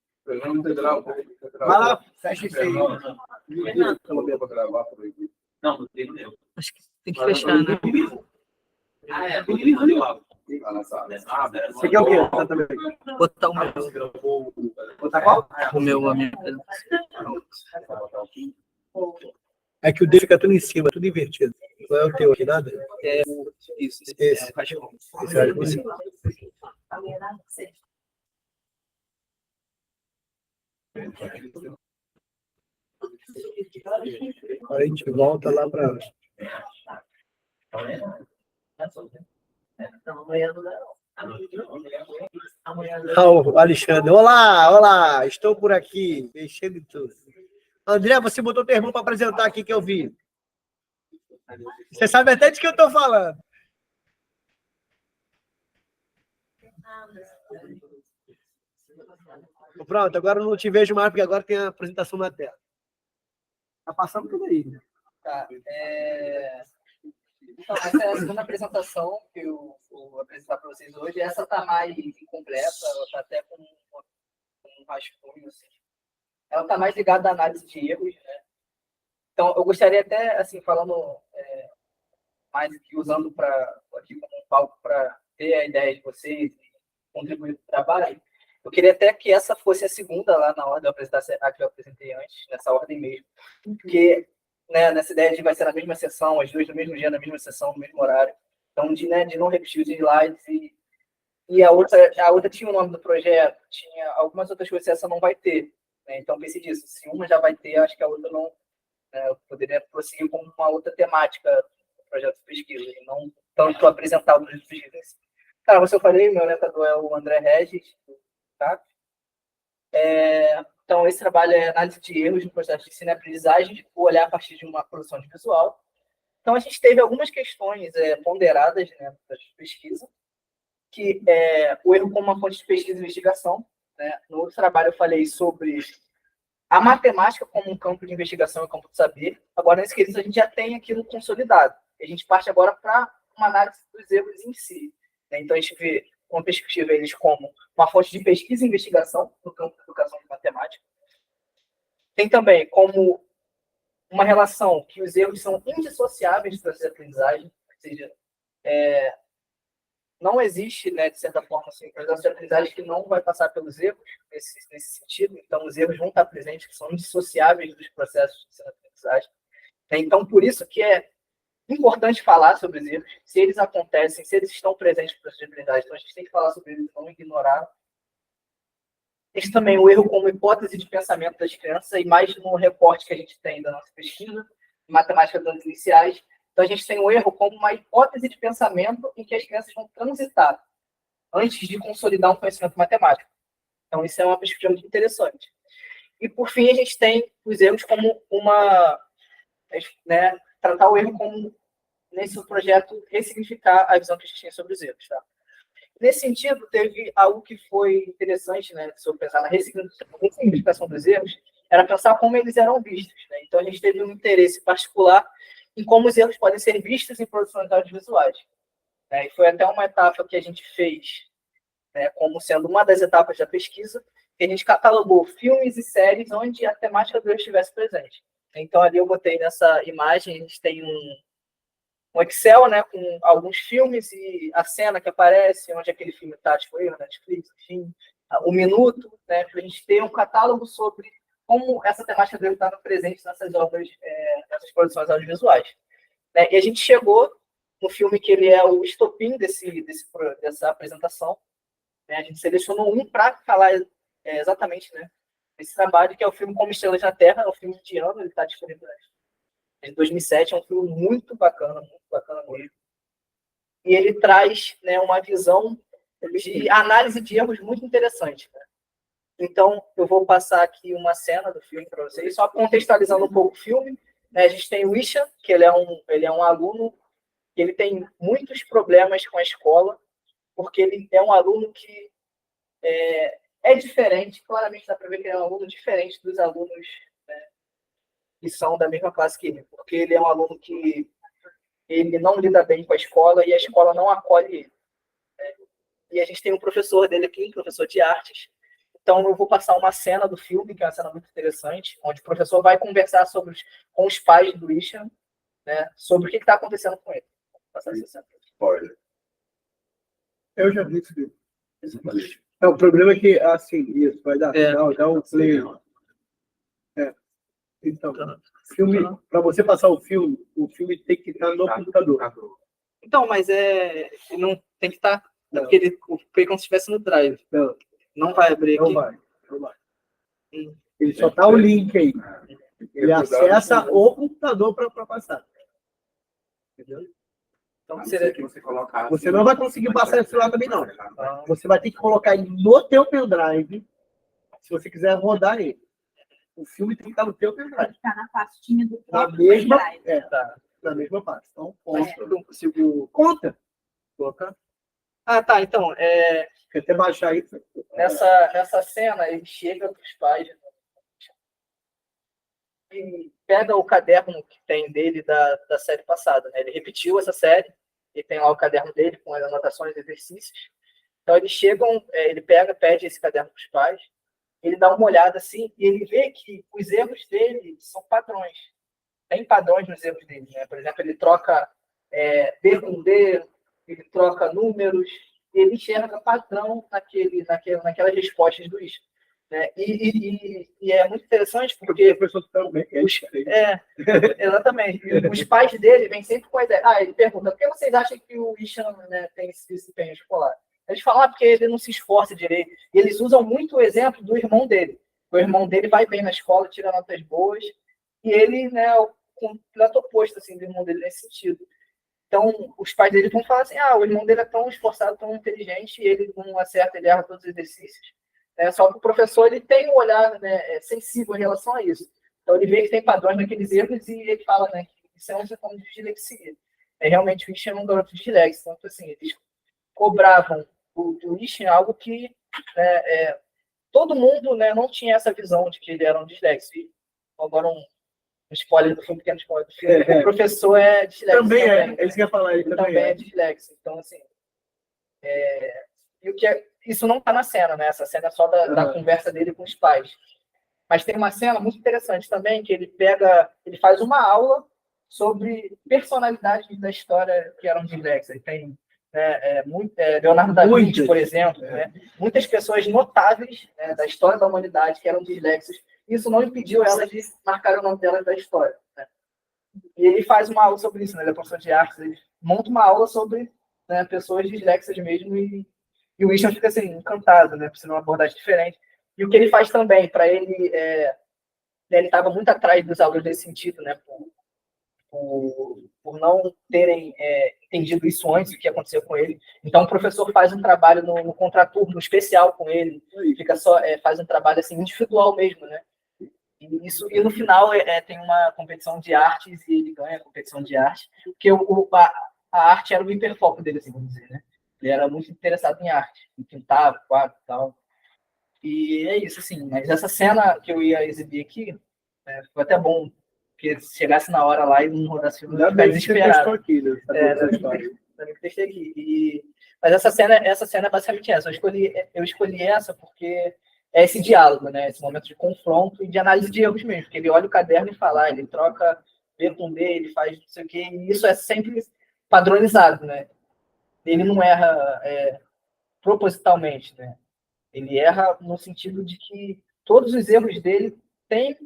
Vai lá, fecha isso aí. Não, não tem nenhum. Acho que tem que fechar, né? Você quer o quê? Exatamente. Botar o meu. Botar qual? O meu amigo. É que o dele fica tudo em cima, tudo invertido. Não é o teu aqui, nada? É isso. Esse. Agora a gente volta lá para... O Alexandre, olá, estou por aqui, mexendo em tudo. André, você botou teu irmão para apresentar aqui que eu vi. Você sabe até de que eu estou falando. Pronto, agora eu não te vejo mais, porque agora tem a apresentação na tela. Tá passando tudo aí. Né? Tá. Então, essa é a segunda apresentação que eu vou apresentar para vocês hoje. Essa está mais incompleta, ela está até com um rascunho, assim. Ela está mais ligada à análise de erros, né? Então, eu gostaria até, assim, falando mais aqui, usando aqui como um palco para ter a ideia de vocês e contribuir para o trabalho. Eu queria até que essa fosse a segunda lá na ordem, eu apresentar a que eu apresentei antes, nessa ordem mesmo. Porque, né, nessa ideia de vai ser na mesma sessão, as duas no mesmo dia, na mesma sessão, no mesmo horário. Então, de não repetir os slides. E a outra tinha o nome do projeto, tinha algumas outras coisas que essa não vai ter. Né? Então, pense disso. Se uma já vai ter, acho que a outra não. Né, eu poderia prosseguir com uma outra temática do projeto de pesquisa, e não tanto apresentar o projeto de pesquisa em si. Cara, como eu falei, meu orientador é o André Regis, tá? Então, esse trabalho é análise de erros no processo de ensino e aprendizagem, o olhar a partir de uma produção de visual. Então, a gente teve algumas questões ponderadas, né, da pesquisa, que é o erro como uma fonte de pesquisa e investigação. Né? No outro trabalho, eu falei sobre a matemática como um campo de investigação e campo de saber. Agora, nesse quesito, a gente já tem aquilo consolidado. A gente parte agora para uma análise dos erros em si. Né? Então, a gente vê uma perspectiva eles como uma fonte de pesquisa e investigação no campo da educação e matemática. Tem também como uma relação que os erros são indissociáveis do processo de aprendizagem, ou seja, não existe, né, de certa forma, assim, um processo de aprendizagem que não vai passar pelos erros, nesse sentido. Então, os erros vão estar presentes, que são indissociáveis dos processos de aprendizagem. Então, por isso que é importante falar sobre os erros, se eles acontecem, se eles estão presentes no processo de aprendizagem. Então, a gente tem que falar sobre eles, não ignorar. Esse também o erro como hipótese de pensamento das crianças, e mais no recorte que a gente tem da nossa pesquisa, matemática dos anos iniciais. Então, a gente tem o erro como uma hipótese de pensamento em que as crianças vão transitar antes de consolidar um conhecimento matemático. Então, isso é uma perspectiva muito interessante. E, por fim, a gente tem os erros como né, tratar o erro como, nesse projeto, ressignificar a visão que a gente tinha sobre os erros. Tá? Nesse sentido, teve algo que foi interessante, né, sobre pensar na ressignificação dos erros, era pensar como eles eram vistos. Né? Então, a gente teve um interesse particular em como os erros podem ser vistos em produções audiovisuais. Né? E foi até uma etapa que a gente fez, né, como sendo uma das etapas da pesquisa, que a gente catalogou filmes e séries onde a temática do erro estivesse presente. Então, ali eu botei nessa imagem, a gente tem um Excel, né, com alguns filmes e a cena que aparece, onde aquele filme está, tipo, erro, Netflix, enfim, o minuto, né, para a gente ter um catálogo sobre como essa temática dele estava presente nessas obras, nessas produções audiovisuais. Né? E a gente chegou no filme que ele é o estopim dessa apresentação. Né? A gente selecionou um para falar exatamente, né, desse trabalho, que é o filme Como Estrelas na Terra, é um filme indiano, ele está disponível de 2007, é um filme muito bacana mesmo. E ele traz, né, uma visão de análise de erros muito interessante. Né? Então, eu vou passar aqui uma cena do filme para vocês, só contextualizando um pouco o filme. Né? A gente tem o Ishan, que ele é um aluno que ele tem muitos problemas com a escola, porque ele é um aluno que é diferente, claramente dá para ver que ele é um aluno diferente dos alunos, né, que são da mesma classe que ele, porque ele é um aluno que ele não lida bem com a escola e a escola não acolhe ele. Né? E a gente tem um professor dele aqui, um professor de artes. Então, eu vou passar uma cena do filme, que é uma cena muito interessante, onde o professor vai conversar com os pais do Ishan, né, sobre o que está acontecendo com ele. Vou passar essa cena. Spoiler. Eu já vi isso aqui. O problema é que, assim, isso, vai dar. Dá um play. Então, filme, para você passar o filme tem que estar no computador. Então, mas não tem que estar, porque ele foi como se estivesse no drive. Não vai abrir aqui. Não vai. Ele só tá o link aí. Ele acessa o computador para passar. Entendeu? Então, seria que você não vai conseguir passar esse lá também, não. Você vai ter que colocar ele no teu pendrive, se você quiser rodar ele. O filme tem que estar no teu pendrive. Está na pastinha do na mesma, na mesma pasta. Então, não consigo... Conta. Ah, tá. Então, quer até baixar aí. Nessa cena, ele chega para os pais. e pega o caderno que tem dele da série passada, né? Ele repetiu essa série, e tem lá o caderno dele com as anotações e exercícios. Então eles chegam, ele pede esse caderno para os pais, ele dá uma olhada assim, e ele vê que os erros dele são padrões. Tem padrões nos erros dele, né? Por exemplo, ele troca D com D, ele troca números, ele enxerga padrão naquelas respostas do Isha. Né? E é muito interessante porque o professor também exatamente. Os pais dele vêm sempre com a ideia. Ele pergunta, por que vocês acham que o Isha, né, tem esse desempenho escolar? Eles falam, porque ele não se esforça direito. E eles usam muito o exemplo do irmão dele. O irmão dele vai bem na escola, tira notas boas, e ele, né, é o completo oposto assim, do irmão dele nesse sentido. Então, os pais dele vão falar assim, o irmão dele é tão esforçado, tão inteligente, e ele não acerta, ele erra todos os exercícios. Só que o professor ele tem um olhar, né, sensível em relação a isso. Então, ele vê que tem padrões naqueles erros e ele fala, né, que isso é um sintoma de dislexia. Realmente, o Isha é um garoto disléxico. Então, assim, eles cobravam do Isha algo que todo mundo, né, não tinha essa visão de que ele era um disléxico. Agora, um spoiler do filme, pequeno spoiler do filme, o professor é disléxico. Também é, eles querem falar, ele também é disléxico. Então, assim, e o que isso não está na cena, né? Essa cena é só da conversa dele com os pais. Mas tem uma cena muito interessante também, que ele faz uma aula sobre personalidades da história que eram disléxicas. Ele tem Leonardo da Vinci, por exemplo, né? Muitas pessoas notáveis, né, da história da humanidade que eram disléxicas. Isso não impediu elas de marcar o nome delas da história. Né? E ele faz uma aula sobre isso, né? Ele é professor de artes, ele monta uma aula sobre, né, pessoas disléxicas mesmo, e o Isha fica assim, encantado, né, por ser uma abordagem diferente. E o que ele faz também, para ele, ele estava muito atrás dos alunos nesse sentido, né, por não terem entendido isso antes, o que aconteceu com ele. Então, o professor faz um trabalho no contraturno especial com ele, fica faz um trabalho assim, individual mesmo, né? E no final tem uma competição de artes e ele ganha a competição de arte, porque a arte era o hiperfoco dele, assim, vamos dizer, né? Ele era muito interessado em arte, em pintava, quadro e tal. E é isso, assim. Mas essa cena que eu ia exibir aqui, foi até bom, porque se chegasse na hora lá e não rodasse o filme, eu ia ficar desesperado. Também que testei aqui. Mas essa cena é basicamente essa. Eu escolhi essa porque é esse diálogo, né? Esse momento de confronto e de análise de erros mesmo. Porque ele olha o caderno e fala, ele troca B com D, ele faz não sei o quê, e isso é sempre padronizado, né? Ele não erra propositalmente, né? Ele erra no sentido de que todos os erros dele têm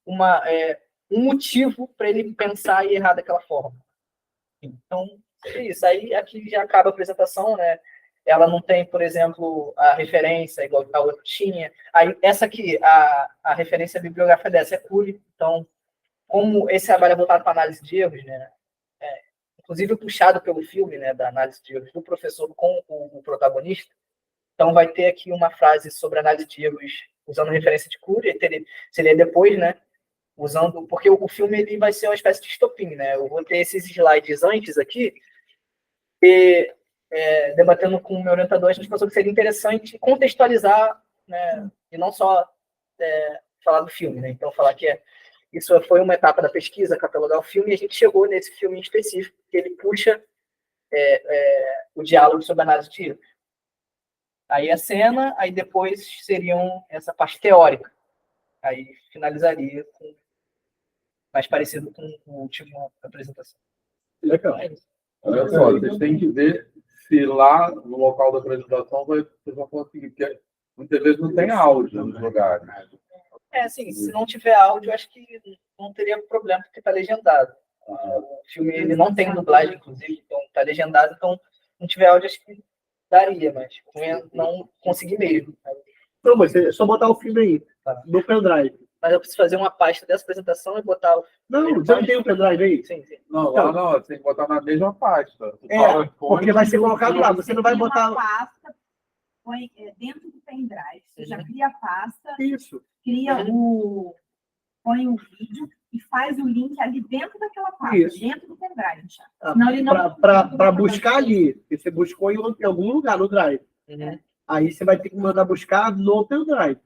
um motivo para ele pensar e errar daquela forma. Então, é isso. Aí aqui já acaba a apresentação, né? Ela não tem, por exemplo, a referência igual a outra tinha. Aí, essa aqui, a referência bibliográfica dessa é Cury. Então, como esse trabalho é voltado para análise de erros, né? Inclusive puxado pelo filme, né, da análise de erros do professor com o protagonista. Então, vai ter aqui uma frase sobre análise de erros usando referência de Cury, seria depois, né, porque o filme ele vai ser uma espécie de estopim, né? Eu vou ter esses slides antes aqui, debatendo com o meu orientador, a gente pensou que seria interessante contextualizar, né, e não só falar do filme, né? Então, falar que isso foi uma etapa da pesquisa, catalogar o filme, e a gente chegou nesse filme em específico, que ele puxa o diálogo sobre análise de erros. Aí a cena, aí depois seriam essa parte teórica. Aí finalizaria mais parecido com a última apresentação. Legal. Olha só, vocês têm que ver se lá no local da apresentação vocês vão conseguir, porque muitas vezes não tem áudio nos lugares. Assim, se não tiver áudio, acho que não teria problema, porque está legendado. O filme ele não tem dublagem, inclusive, então está legendado, então se não tiver áudio, acho que daria, mas não consegui mesmo. Não, mas é só botar o filme aí, no pendrive. Mas eu preciso fazer uma pasta dessa apresentação e botar o... Não, você não tem o pendrive aí? Sim. Não, lá não, você tem que botar na mesma pasta. Porque vai ser colocado lá, você não vai botar... Uma pasta, põe dentro do pendrive, você já cria a pasta, Isso. põe o vídeo e faz o link ali dentro daquela pasta, Isso. dentro do pendrive. Senão ele não... Para buscar ali, você buscou em algum lugar no drive. Aí você vai ter que mandar buscar no pendrive.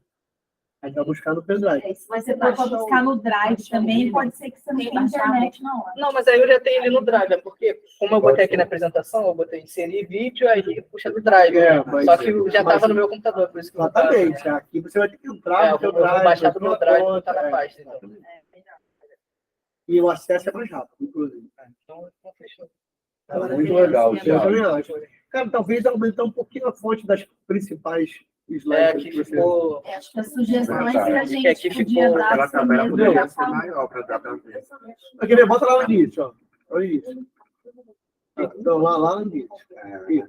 A gente vai buscar no pendrive. Se você for pra buscar no Drive também, pode ser que você não tenha internet na hora. Não, mas aí eu já tenho ele no Drive, é porque, como eu botei aqui na apresentação, eu botei inserir vídeo, aí puxa do Drive. Só que já estava no meu computador, por isso que eu Exatamente. Aqui você vai ter que entrar no eu teu vou Drive. baixar do na meu Drive e conta, botar na pasta. Então. E o acesso é mais rápido, inclusive. Então, fechou. Muito legal, Eu Thiago. também acho. Cara, talvez aumentar um pouquinho a fonte das principais slides. Aqui que você... ficou. Acho que as sugestões que a Porque gente aqui podia ficou dar Aquela assim tabela mesmo, poderia já ser falou. maior para dar para ver. Aqui, né? Bota lá no início, ó. Olha isso. Então, lá no início. Isso.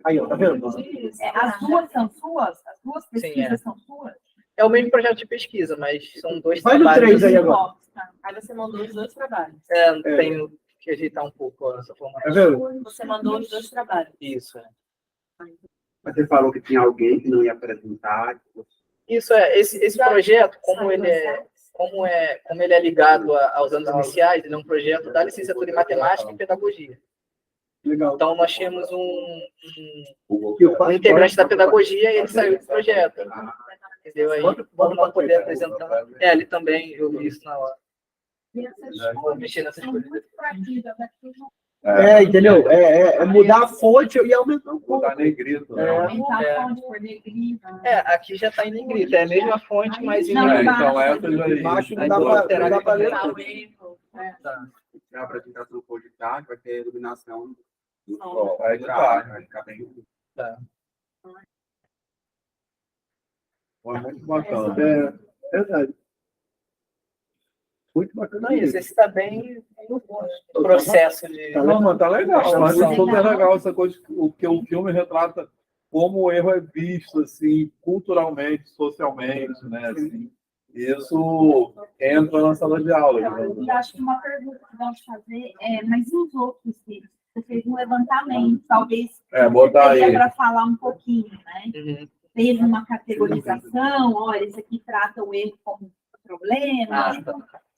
Aí, ó, tá vendo? As duas são suas? As duas pesquisas é. são suas? É o mesmo projeto de pesquisa, mas são dois Vai no trabalhos. 3 aí agora. Aí você mandou os dois trabalhos. Tenho que ajeitar um pouco essa Tá formação. vendo? Você mandou os dois trabalhos. Isso, Mas você falou que tinha alguém que não ia apresentar. Isso esse projeto, como ele é ligado aos anos iniciais, ele é um projeto da licenciatura em matemática e pedagogia. Legal. Então nós tínhamos um E o integrante da pedagogia e ele saiu do projeto. Entendeu? Aí, por não poder apresentar. Ele também, eu vi isso na hora. Vou mexer nessas coisas. Entendeu? É mudar a fonte e aumentar um pouco. Mudar negrito, né? Aumentar a fonte por negrito. Aqui já está em negrito, é a mesma fonte, mas em Não, negrito. Então essa já Embaixo Aí não vou dá alterar pra aqui ler. também. A apresentação for de tarde, vai ter iluminação do Ó, sol. aí tá. Vai ficar bem. Foi muito bacana. É verdade. Muito bacana Não, isso. esse está bem no processo de. Não, mas tá legal. Mas é Construção. super legal essa coisa, que o filme retrata como o erro é visto, assim, culturalmente, socialmente, né? Assim, isso entra na sala de aula. E acho que uma pergunta que vamos fazer é, mas e os outros filhos? Você fez um levantamento, talvez Botar aí. para falar um pouquinho, né? Uhum. Teve uma categorização, olha, esse aqui trata o erro como problema.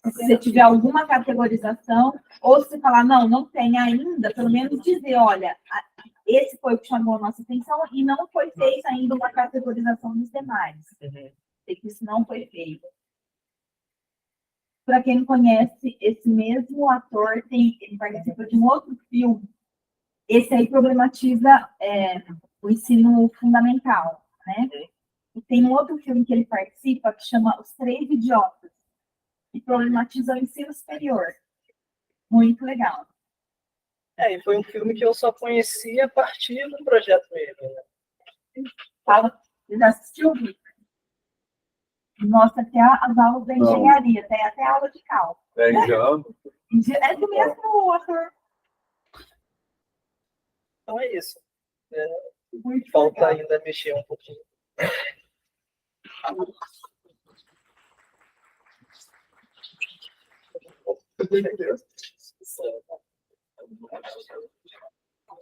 Se você tiver alguma categorização, ou se falar, não tem ainda, pelo menos dizer, olha, esse foi o que chamou a nossa atenção e não foi feita ainda uma categorização dos demais. Isso não foi feito. Para quem não conhece, esse mesmo ator, ele participa de um outro filme. Esse aí problematiza o ensino fundamental, né? E tem um outro filme que ele participa que chama Os Três Idiotas, que problematiza o ensino superior. Muito legal. E foi um filme que eu só conheci a partir do projeto mesmo. Né? Fala, você já assistiu, Vitor? Mostra até as aulas da engenharia, tem até aula de cálculo. É do mesmo ator. Então é isso. Falta ainda mexer um pouquinho.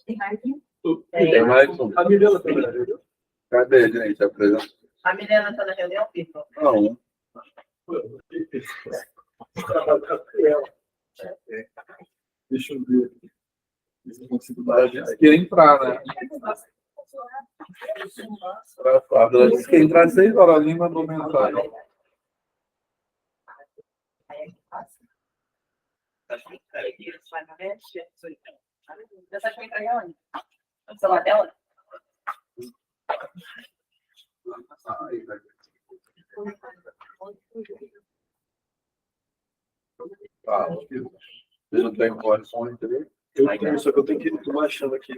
Tem mais um? Tem mais um. A Mirella também. Cadê, gente? Apresenta. A Milena está na reunião, Vitor? Não. Deixa eu ver. Se eu consigo dar. Ela disse que ia entrar, né? Ela disse que ia entrar às 6 horas ali, mandou mensagem. Você acha que vai entregar onde? No celular dela? Você não tem correção entendeu? Eu tenho, só que eu tenho que ir baixando aqui.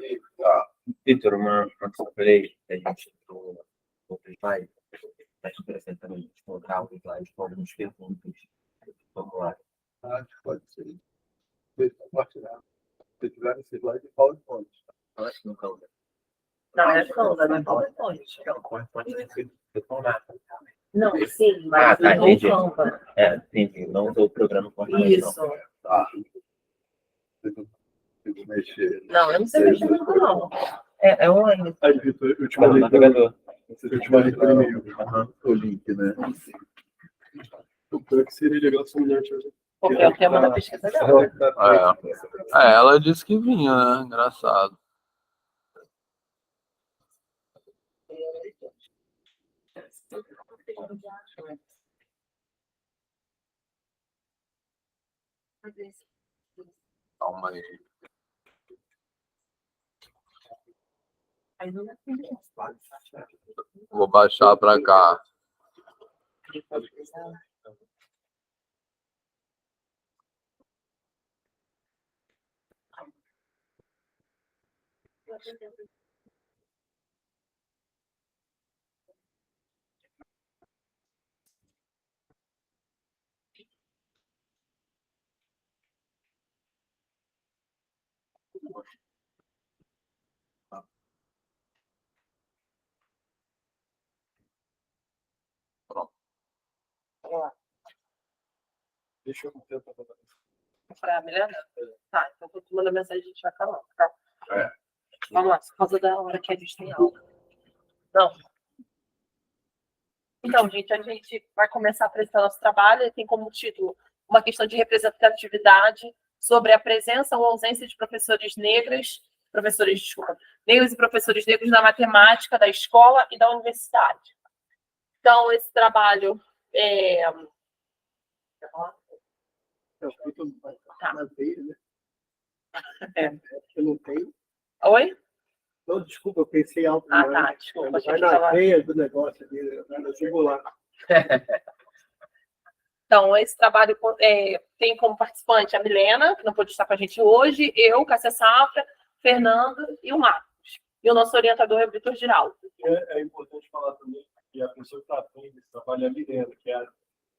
Vitor, uma coisa que eu falei, a gente no slide, está apresentando um grau de slide com algumas perguntas. Vamos lá. Pode ser. Deixa eu compartilhar. Se tiver esse slide, PowerPoint. Eu acho que não calma. Não, é não é PowerPoint. PowerPoint tem que ser formato. Não, sim, mas tá, não entendi. Canva. Entendi. Não estou programa com Isso. Tá. Preciso mexer. Não, eu não sei mexer no não. É online. Aí, Vitor, eu te no mandei navegador. por e-mail. O link, né? O pior que seria legal se mulher tivesse. Porque é o tema da pesquisa dela. Ela disse que vinha, né? Engraçado. Calma aí. Vou baixar para cá. Pronto. Deixa eu tentar. Pra Milena? Tá, então quando tu manda mensagem, a gente vai falar. Tá. É. Vamos lá, por causa da hora que a gente tem aula. Não. Então, gente, a gente vai começar a apresentar nosso trabalho. Ele tem como título uma questão de representatividade sobre a presença ou ausência de professores negros e professores negros na matemática da escola e da universidade. Então, esse trabalho Tá. Na veia, né? É. Eu não tenho. Oi? Não, desculpa, eu pensei alto. Ah, demais. tá, desculpa. Vai achei que na tava- veia do negócio ali, vai no jugular. Então, esse trabalho tem como participante a Milena, que não pôde estar com a gente hoje, eu, Cássia Safra, Fernando e o Marcos. E o nosso orientador é o Vitor Giraldo. É importante falar também que a pessoa que está frente esse trabalho é a Milena, que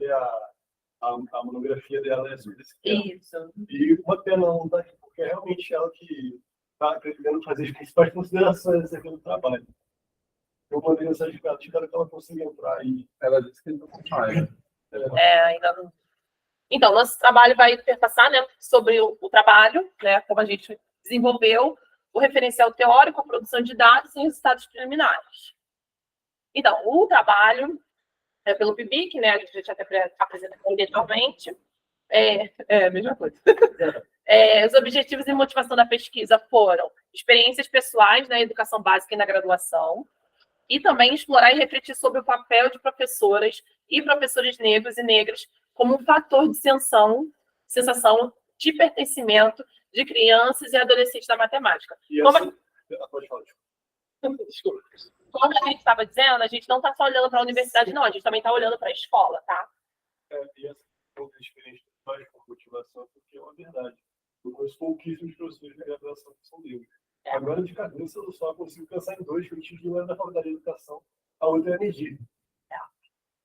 é a monografia dela é sobre esse tema. Isso. E uma pena não estar aqui, porque é realmente ela que está pretendendo fazer as principais considerações aqui do trabalho. Eu mandei mensagem para ela, espero que ela consiga entrar aí. Ela disse que não sai. Ainda não. Então, nosso trabalho vai perpassar, né, sobre o trabalho, né, como a gente desenvolveu, o referencial teórico, a produção de dados e resultados preliminares. Então, o trabalho é pelo PIBIC, né, a gente já até apresentou inicialmente. Mesma coisa. Os objetivos e motivação da pesquisa foram experiências pessoais na educação básica e na graduação, e também explorar e refletir sobre o papel de professoras e professores negros e negras como um fator de sensação de pertencimento de crianças e adolescentes da matemática. E Como essa... Pode falar, Desculpa. Como a gente estava dizendo, a gente não está só olhando para a universidade, não, a gente também está olhando para a escola, tá? E essa outra experiência faz com motivação, porque é uma verdade. Eu conheço pouquíssimos professores de graduação que são negros. Agora, de cabeça, eu só consigo pensar em dois, que eu tive um é da Faculdade de Educação, a outra é a Energia.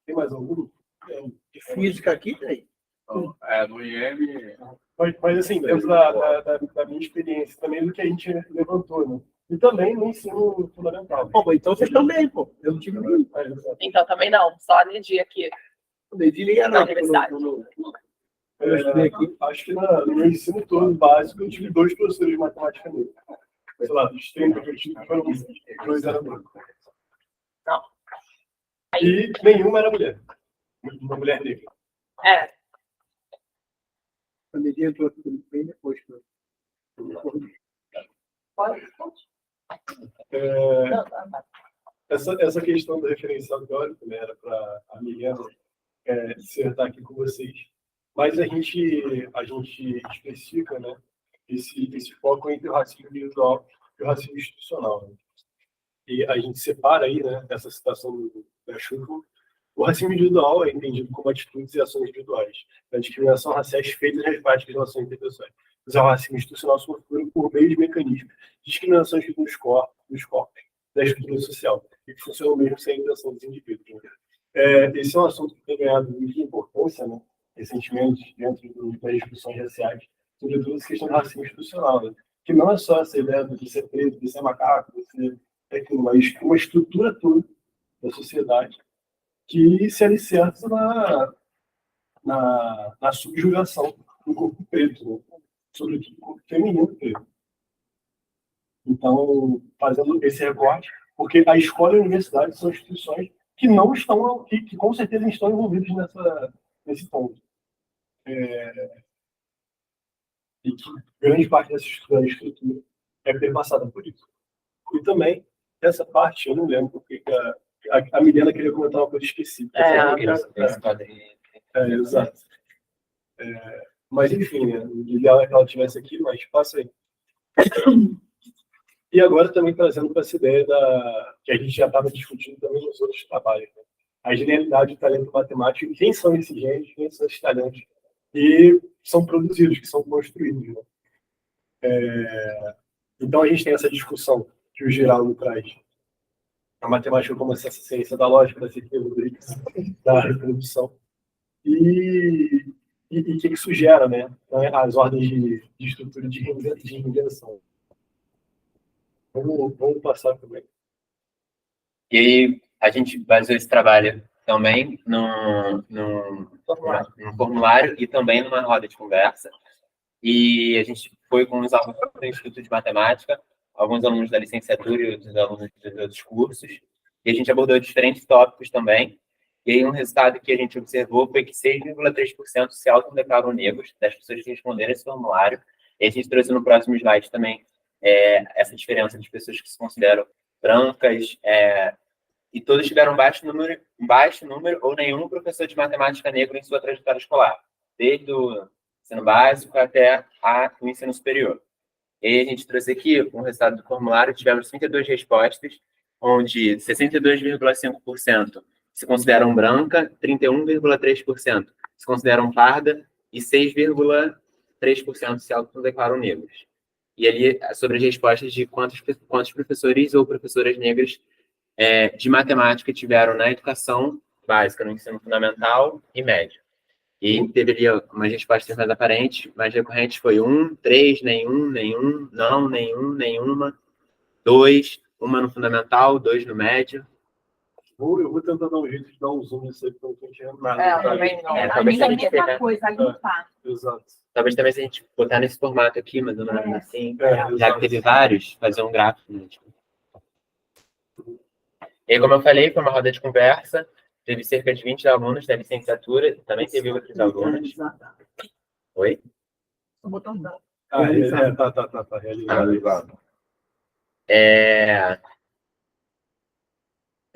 Tem mais algum? Física aqui tem. Então, no IEM. Mas assim, dentro da minha experiência, também do que a gente levantou, né? E também no ensino fundamental. Pô, mas então vocês também, pô. Eu não tive nenhum. Então, também não, só a energia aqui. O dedinho nem era Na universidade. Eu estudei aqui. Acho que no meu ensino todo básico, eu tive 2 professores de matemática negra. Sei lá, dos 30 que eu tive, foram 2 eram brancos. Não. E nenhuma era mulher. Uma mulher negra. A medida entrou aqui bem depois. Essa questão do referencial teórico, né, era para a Milena dissertar aqui com vocês. Mas a gente especifica, né, esse foco entre o racismo individual e o racismo institucional. Né? E a gente separa aí, né, essa citação da Schumann. O racismo individual é entendido como atitudes e ações individuais, a discriminação raciais feitas nas práticas de relações interpessoais. Mas o racismo institucional se configura por meio de mecanismos de discriminação nos corpos, da estrutura social, e que funcionam mesmo sem a intenção dos indivíduos. Né? Esse é um assunto que tem ganhado muita importância, né, recentemente, dentro das discussões raciais, sobretudo essa questão do racismo institucional, né? Que não é só essa ideia de ser preto, de ser macaco, de ser aquilo, mas uma estrutura toda da sociedade que se alicerça na subjugação do corpo preto, né? Sobretudo do corpo feminino preto. Então, fazendo esse recorte, porque a escola e a universidade são instituições que não estão, que com certeza estão envolvidas nesse ponto. E que grande parte dessa estrutura é perpassada por isso. E também, essa parte, eu não lembro porque A Milena queria comentar uma coisa específica. Exato. Mas, enfim, né? O ideal é que ela estivesse aqui, mas passa aí. E agora também trazendo para essa ideia que a gente já estava discutindo também nos outros trabalhos, né? A genialidade do talento matemático e quem são esses gênios, quem são esses talentos que são produzidos, que são construídos, né? Então a gente tem essa discussão que o Giraldo traz. A matemática como essa ciência da lógica, da certeza, da reprodução. E o que isso gera, né? As ordens de estrutura de reinvenção. Vamos passar também. E aí, a gente baseou esse trabalho também num formulário e também numa roda de conversa. E a gente foi com os alunos do Instituto de Matemática, alguns alunos da licenciatura e outros alunos dos outros cursos. E a gente abordou diferentes tópicos também. E aí, um resultado que a gente observou foi que 6,3% se autodeclaram negros das pessoas que responderam esse formulário. E a gente trouxe no próximo slide também essa diferença de pessoas que se consideram brancas, e todos tiveram um baixo número ou nenhum professor de matemática negro em sua trajetória escolar, desde o ensino básico até o ensino superior. E aí a gente trouxe aqui um resultado do formulário, tivemos 32 respostas, onde 62,5% se consideram branca, 31,3% se consideram parda e 6,3% se autodeclaram negros. E ali, sobre as respostas de quantos professores ou professoras negras de matemática tiveram na educação básica, no ensino fundamental e médio. E teve ali umas respostas mais aparentes, mais recorrentes foi 1, 3, nenhum, não, nenhum, nenhuma, 2, uma no fundamental, 2 no médio. Eu vou tentar dar um jeito de dar um zoom nisso aí, porque eu não estou enxergando nada. Talvez A mesma coisa, limpar. Exato. Talvez também se a gente botar nesse formato aqui, mas eu não assim, já que teve vários, fazer um gráfico. Né? E aí, como eu falei, foi uma roda de conversa, teve cerca de 20 alunos da licenciatura, também teve outros alunos. Oi? Só botar um dado. Tá, realizado.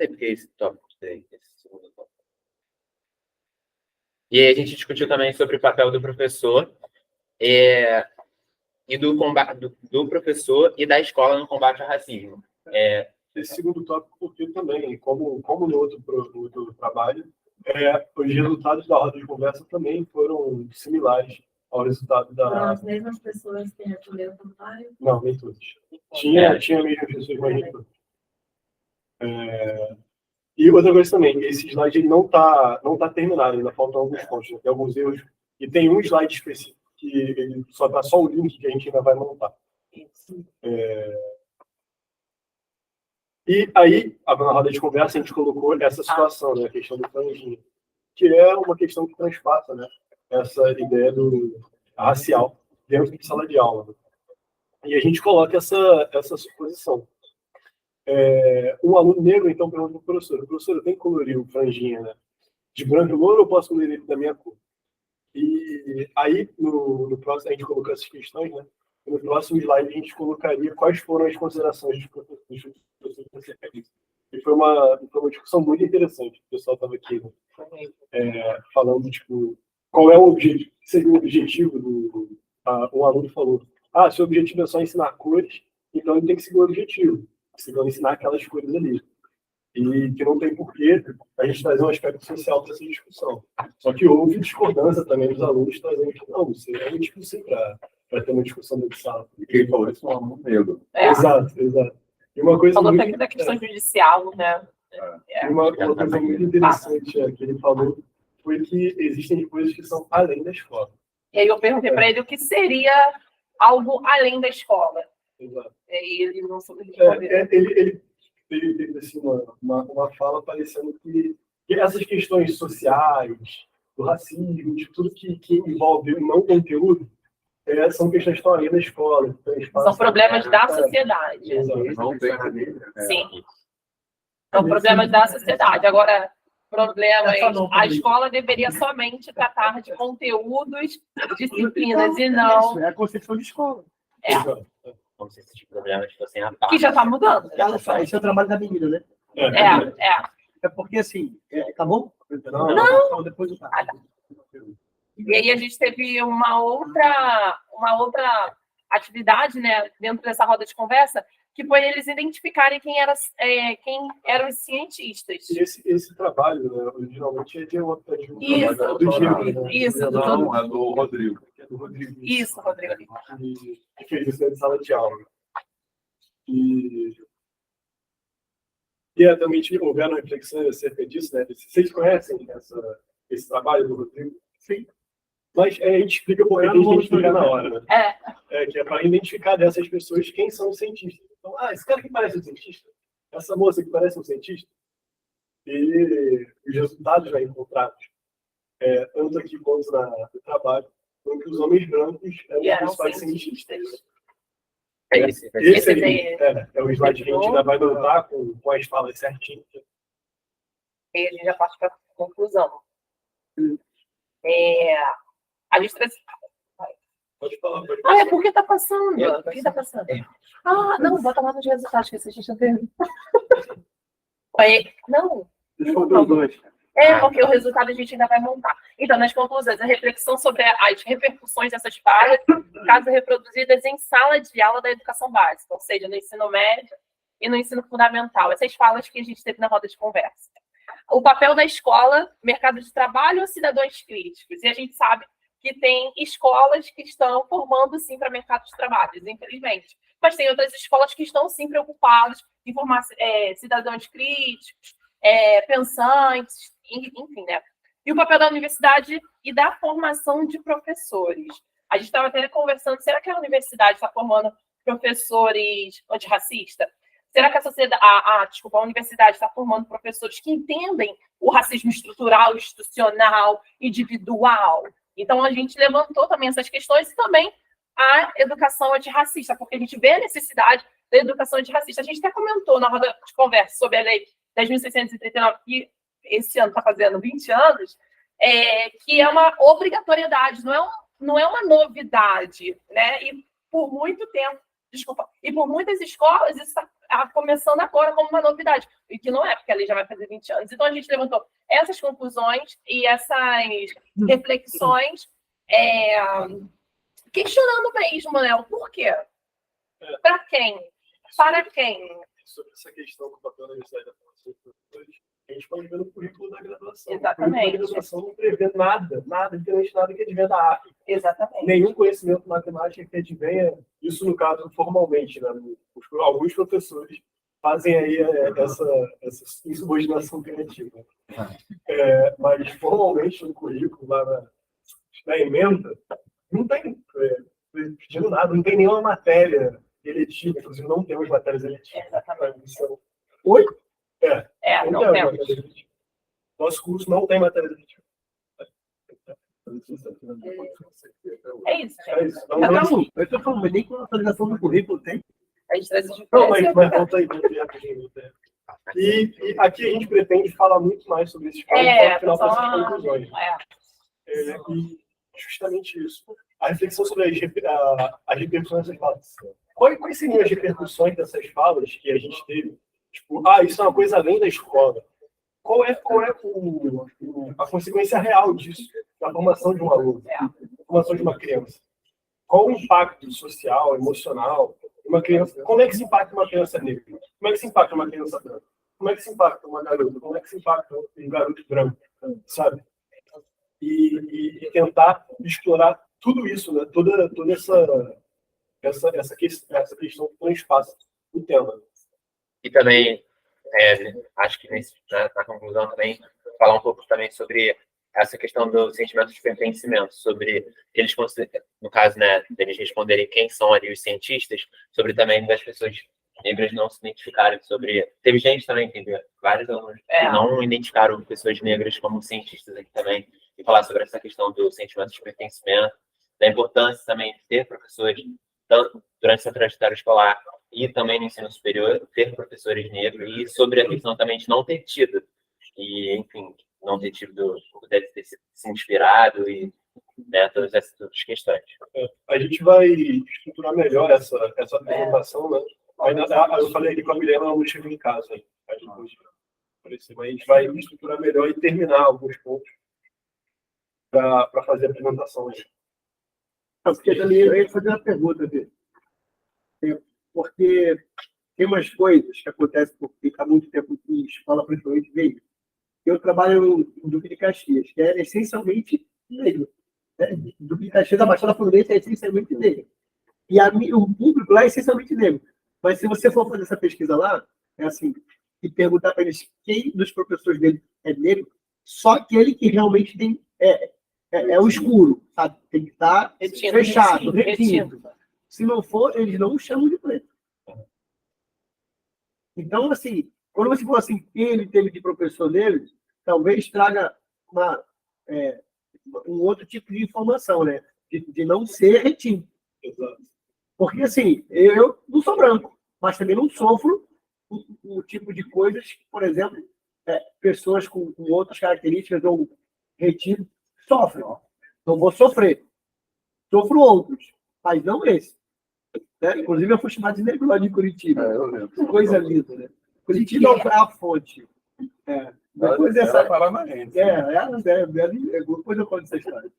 Não sei porque esse tópico esse segundo tópico. E aí a gente discutiu também sobre o papel do professor e do professor e da escola no combate ao racismo. Esse segundo tópico, porque também, como no outro trabalho, os resultados da roda de conversa também foram similares ao resultado da... Foram as mesmas pessoas que responderam o formulário? Não, nem todos. Tinha mesmo pessoas, mas nem todos. E outra coisa também, esse slide ele não tá terminado, ainda faltam alguns pontos, né? Tem alguns erros, e tem um slide específico que ele só dá só o link que a gente ainda vai montar. E aí, na roda de conversa, a gente colocou essa situação, né, a questão do franjinha, que é uma questão que transpassa, né, essa ideia do racial dentro de sala de aula. Né? E a gente coloca essa suposição. Um aluno negro, então, pergunta para o professor, eu tenho que colorir o franjinha, né, de branco e louro ou posso colorir ele da minha cor? E aí, no próximo, a gente colocou essas questões, né? No próximo slide, a gente colocaria quais foram as considerações dos professores acerca disso. E foi uma discussão muito interessante. O pessoal estava aqui, né, falando, tipo, qual é o objetivo, seria o objetivo do... um aluno falou, se o objetivo é só ensinar cores, então ele tem que seguir o objetivo. Seguir ensinar aquelas cores ali. E que não tem porquê a gente trazer um aspecto social para essa discussão. Só que houve discordância também dos alunos trazendo que não, você é uma discussão para ter uma discussão dentro de sala. E quem falou isso é um aluno negro. Exato. E uma coisa Falou muito... até da questão judicial, né? E uma coisa muito interessante que ele falou foi que existem coisas que são além da escola. E aí eu perguntei para ele o que seria algo além da escola. Exato. E ele não soube responder. Ele teve assim, uma fala parecendo que essas questões sociais, do racismo, de tudo que envolve o não conteúdo, são questões que estão além da escola. São problemas da sociedade. Não tem Sim. São problemas da sociedade. Agora, a escola deveria somente tratar de conteúdos, disciplinas, e não... É a concepção de escola. Como se esses problemas fossem a parte. Que já está mudando. Esse é o trabalho da menina, né? É porque assim, tá bom? Não. Então depois eu E aí a gente teve uma outra atividade, né, dentro dessa roda de conversa, que foi eles identificarem quem eram os cientistas. E esse trabalho, né, originalmente é de outro Isso, trabalho, do Diego, né? isso, Não, é do Rodrigo. Que é do Rodrigo. Isso, Rodrigo. Que fez isso na sala de aula. E também houveram reflexões acerca disso, né? Vocês conhecem esse trabalho do Rodrigo? Sim. Mas a gente explica porque a gente explica na hora, né? Que é para identificar dessas pessoas quem são os cientistas. Então, esse cara que parece um cientista, essa moça que parece um cientista, e os resultados já encontrados, tanto aqui quanto no trabalho, são que os homens brancos eram os principais cientistas. Esse aí é o slide que a gente ainda vai notar com as falas certinhas. E a gente já parte para a conclusão. A gente traz... Pode falar. É porque tá passando. Por que tá passando? Não, bota lá nos resultados, que a gente não tem. Não. Porque o resultado a gente ainda vai montar. Então, nas conclusões, a reflexão sobre as repercussões dessas falas, caso reproduzidas em sala de aula da educação básica, ou seja, no ensino médio e no ensino fundamental. Essas falas que a gente teve na roda de conversa. O papel da escola, mercado de trabalho ou cidadãos críticos? E a gente sabe que tem escolas que estão formando, sim, para mercado de trabalho, infelizmente. Mas tem outras escolas que estão, sim, preocupadas em formar cidadãos críticos, pensantes, enfim, né? E o papel da universidade e da formação de professores. A gente estava até conversando, será que a universidade está formando professores antirracistas? Será que a universidade está formando professores que entendem o racismo estrutural, institucional, individual? Então, a gente levantou também essas questões e também a educação antirracista, porque a gente vê a necessidade da educação antirracista. A gente até comentou na roda de conversa sobre a Lei 10.639, que esse ano está fazendo 20 anos, que é uma obrigatoriedade, não é uma novidade, né? E por muito tempo, e por muitas escolas isso está começando agora como uma novidade, e que não é, porque a lei já vai fazer 20 anos. Então, a gente levantou essas conclusões e essas reflexões, questionando mesmo, né? O porquê? Para quem? Para quem? Sobre essa questão com o papel da Universidade da Formação dos Professores, a gente pode ver no currículo da graduação. Exatamente. O currículo da graduação não prevê nada, literalmente nada que advenha da arte. Exatamente. Nenhum conhecimento matemático que advenha, isso no caso formalmente, né? Alguns professores fazem aí essa insubordinação criativa. Mas formalmente no currículo, lá na emenda, não tem pedindo nada, não tem nenhuma matéria eletiva, inclusive não temos matérias eletivas. Exatamente. Oi? Não temos. Nosso curso não tem matéria eletiva. É isso, É gente. isso. Eu estou falando, mas nem com a atualização do currículo tem. A gente traz as Não, mas diferenças. volta aí. E aqui a gente pretende falar muito mais sobre esses pontos no final dessas conclusões. E justamente isso. A reflexão sobre as repercussões dessas falas. Quais seriam as repercussões dessas falas que a gente teve? Tipo, isso é uma coisa além da escola. Qual é a consequência real disso na formação de um aluno, na formação de uma criança? Qual o impacto social, emocional de uma criança? Como é que se impacta uma criança negra? Como é que se impacta uma criança branca? Como é que se impacta uma garota? Como é que se impacta um garoto branco? Sabe? E tentar explorar tudo isso, né? Toda essa questão do espaço do tema. E também, acho que na conclusão também, falar um pouco também sobre essa questão do sentimento de pertencimento, sobre eles, no caso, né, deles responderem quem são ali os cientistas, sobre também das pessoas negras não se identificarem, teve gente também, teve vários alunos que não identificaram pessoas negras como cientistas aqui também, e falar sobre essa questão do sentimento de pertencimento, da importância também de ter professores, tanto durante essa trajetória escolar e também no ensino superior, ter professores negros, e sobre a questão também de não ter tido, e, enfim, não ter tido, deve ter se inspirado, e né, todas essas outras questões. A gente vai estruturar melhor essa apresentação, né? Eu falei aqui com a Milena, ela não chegou em casa, a aparecer, mas a gente vai estruturar melhor e terminar alguns pontos para fazer a apresentação. Porque também eu ia fazer uma pergunta dele. Porque tem umas coisas que acontecem porque há muito tempo em escola, principalmente veio. Eu trabalho no Duque de Caxias, que é essencialmente negro. Né? Duque de Caxias, da Baixada Fluminense, é essencialmente negro. E o público lá é essencialmente negro. Mas se você for fazer essa pesquisa lá, é assim, e perguntar para eles quem dos professores dele é negro, só aquele que realmente tem o escuro, sabe? Tem que estar fechado, retinto. Se não for, eles não chamam de preto. Então, assim, quando você fala assim, quem ele teve de professor dele, talvez traga um outro tipo de informação, né? De não ser retinto. Porque, assim, eu não sou branco, mas também não sofro o tipo de coisas que, por exemplo, pessoas com outras características ou retinto sofrem. Não vou sofrer. Sofro outros, mas não esse. Né? Inclusive, eu fui chamado de negro lá de Curitiba. Coisa linda, né? Curitiba é a fonte. Depois essa paranaense. Depois eu conto essa história.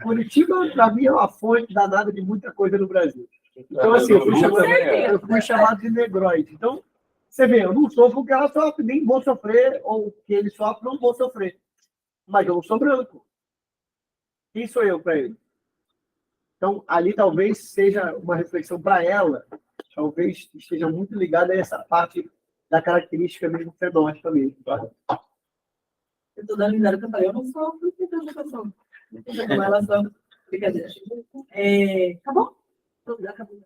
Curitiba, para mim, é uma fonte danada de muita coisa no Brasil. Então, assim, eu fui chamado de negroide. Então, você vê, eu não sofro o que ela sofre, nem vou sofrer, ou o que ele sofre, não vou sofrer. Mas eu não sou branco. Quem sou eu para ele? Então, ali talvez seja uma reflexão para ela, talvez esteja muito ligada a essa parte da característica mesmo fenótica mesmo. Tá? Eu estou dando risada que eu falei, eu não sou educação. Com ela só. Brincadeira. Acabou? Acabou.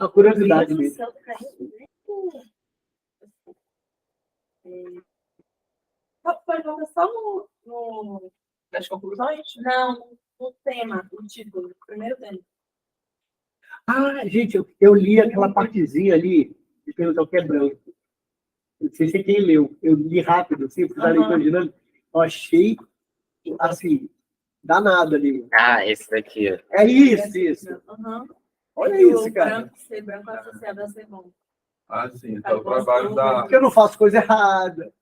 Uma curiosidade mesmo. Pode voltar só nas conclusões? Não, o tema, o título, o primeiro tema. Ah, gente, eu li aquela partezinha ali de perguntar o que é branco. Não sei se quem leu. Eu li rápido, assim, porque leitura dinâmica. Eu achei, assim, danado ali. Ah, esse daqui. É isso. Olha isso, cara. Branco, ser branco associado a ser bom. Ah, sim. Então, o trabalho da... Porque eu não faço coisa errada.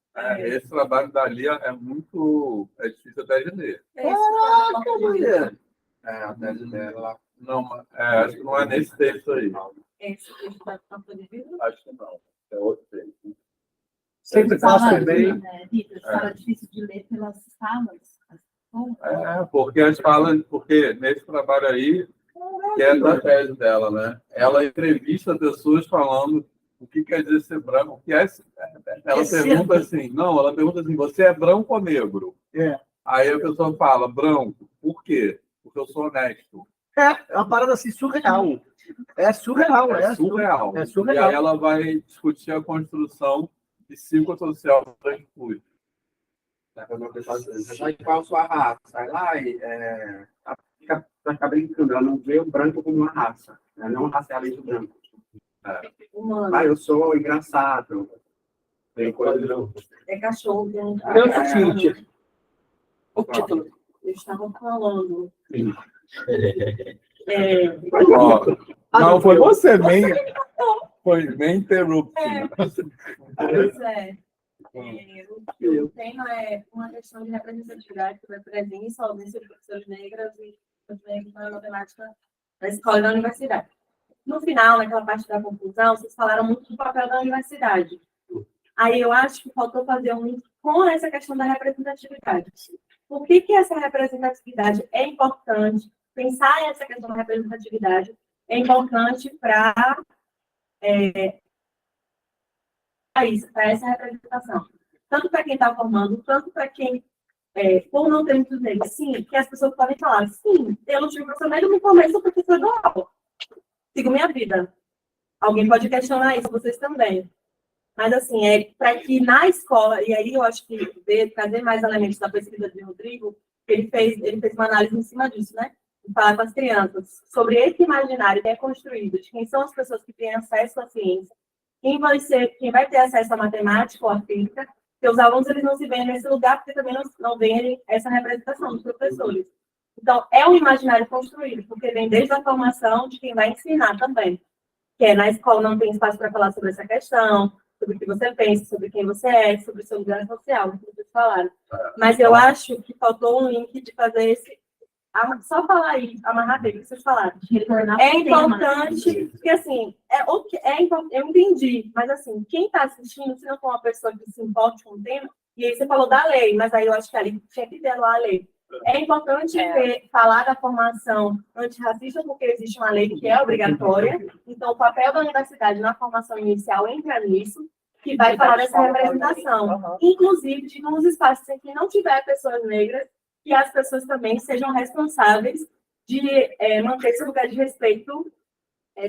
Esse trabalho da Lia é muito... É difícil até de ler. Caraca, mulher. A tese dela... Não, acho que não é nesse texto aí. Esse texto da campo de vidro? Acho que não. É outro texto. Sempre faço bem. Fala difícil de ler pelas falas. Porque nesse trabalho aí, que é da tese dela, né? Ela entrevista pessoas falando o que quer dizer ser branco, o que é. Ela pergunta assim, você é branco ou negro? Aí a pessoa fala, branco, por quê? Porque eu sou honesto. É uma parada assim surreal. É surreal. É surreal. E aí ela vai discutir a construção psicossocial da branquitude. Qual a sua raça? Sai lá e fica brincando. Ela não vê o branco como uma raça. Ela não racializa o branco. Eu sou engraçado. É cachorro. O título. Eles estavam falando. Não, foi você, foi bem interrupto. Pois é. O tema é uma questão de representatividade sobre a presença e solvência de pessoas negras e negros na matemática da escola e da universidade. No final, naquela parte da conclusão, vocês falaram muito do papel da universidade. Aí eu acho que faltou fazer com essa questão da representatividade. Por que essa representatividade é importante? Pensar essa questão da representatividade é importante para essa representação. Tanto para quem está formando, tanto para quem, por não ter muitos negros, sim, que as pessoas podem falar, sim, eu não tive professor negro, me formei, sou professor do aula. Sigo minha vida. Alguém pode questionar isso, vocês também. Mas, assim, para que na escola, e aí eu acho que trazer mais elementos da pesquisa de Rodrigo, ele fez uma análise em cima disso, né? Falar com as crianças sobre esse imaginário que é construído, de quem são as pessoas que têm acesso à ciência, quem vai ter acesso à matemática ou à física, porque os alunos eles não se veem nesse lugar, porque também não veem essa representação dos professores. Então, é um imaginário construído, porque vem desde a formação de quem vai ensinar também. que na escola não tem espaço para falar sobre essa questão, sobre o que você pensa, sobre quem você é, sobre o seu lugar social, como vocês falaram. Mas eu acho que faltou um link de fazer esse... Só falar isso, amarrar bem o que vocês falaram. É importante, porque assim, eu entendi, mas assim, quem está assistindo, se não for uma pessoa que se importe com o tema, e aí você falou da lei, mas aí eu acho que ali tinha que ter lá a lei. É importante falar da formação antirracista, porque existe uma lei que é obrigatória, então o papel da universidade na formação inicial entra nisso, que vai falar dessa representação. Inclusive, de nos espaços em que não tiver pessoas negras, que as pessoas também sejam responsáveis de manter esse lugar de respeito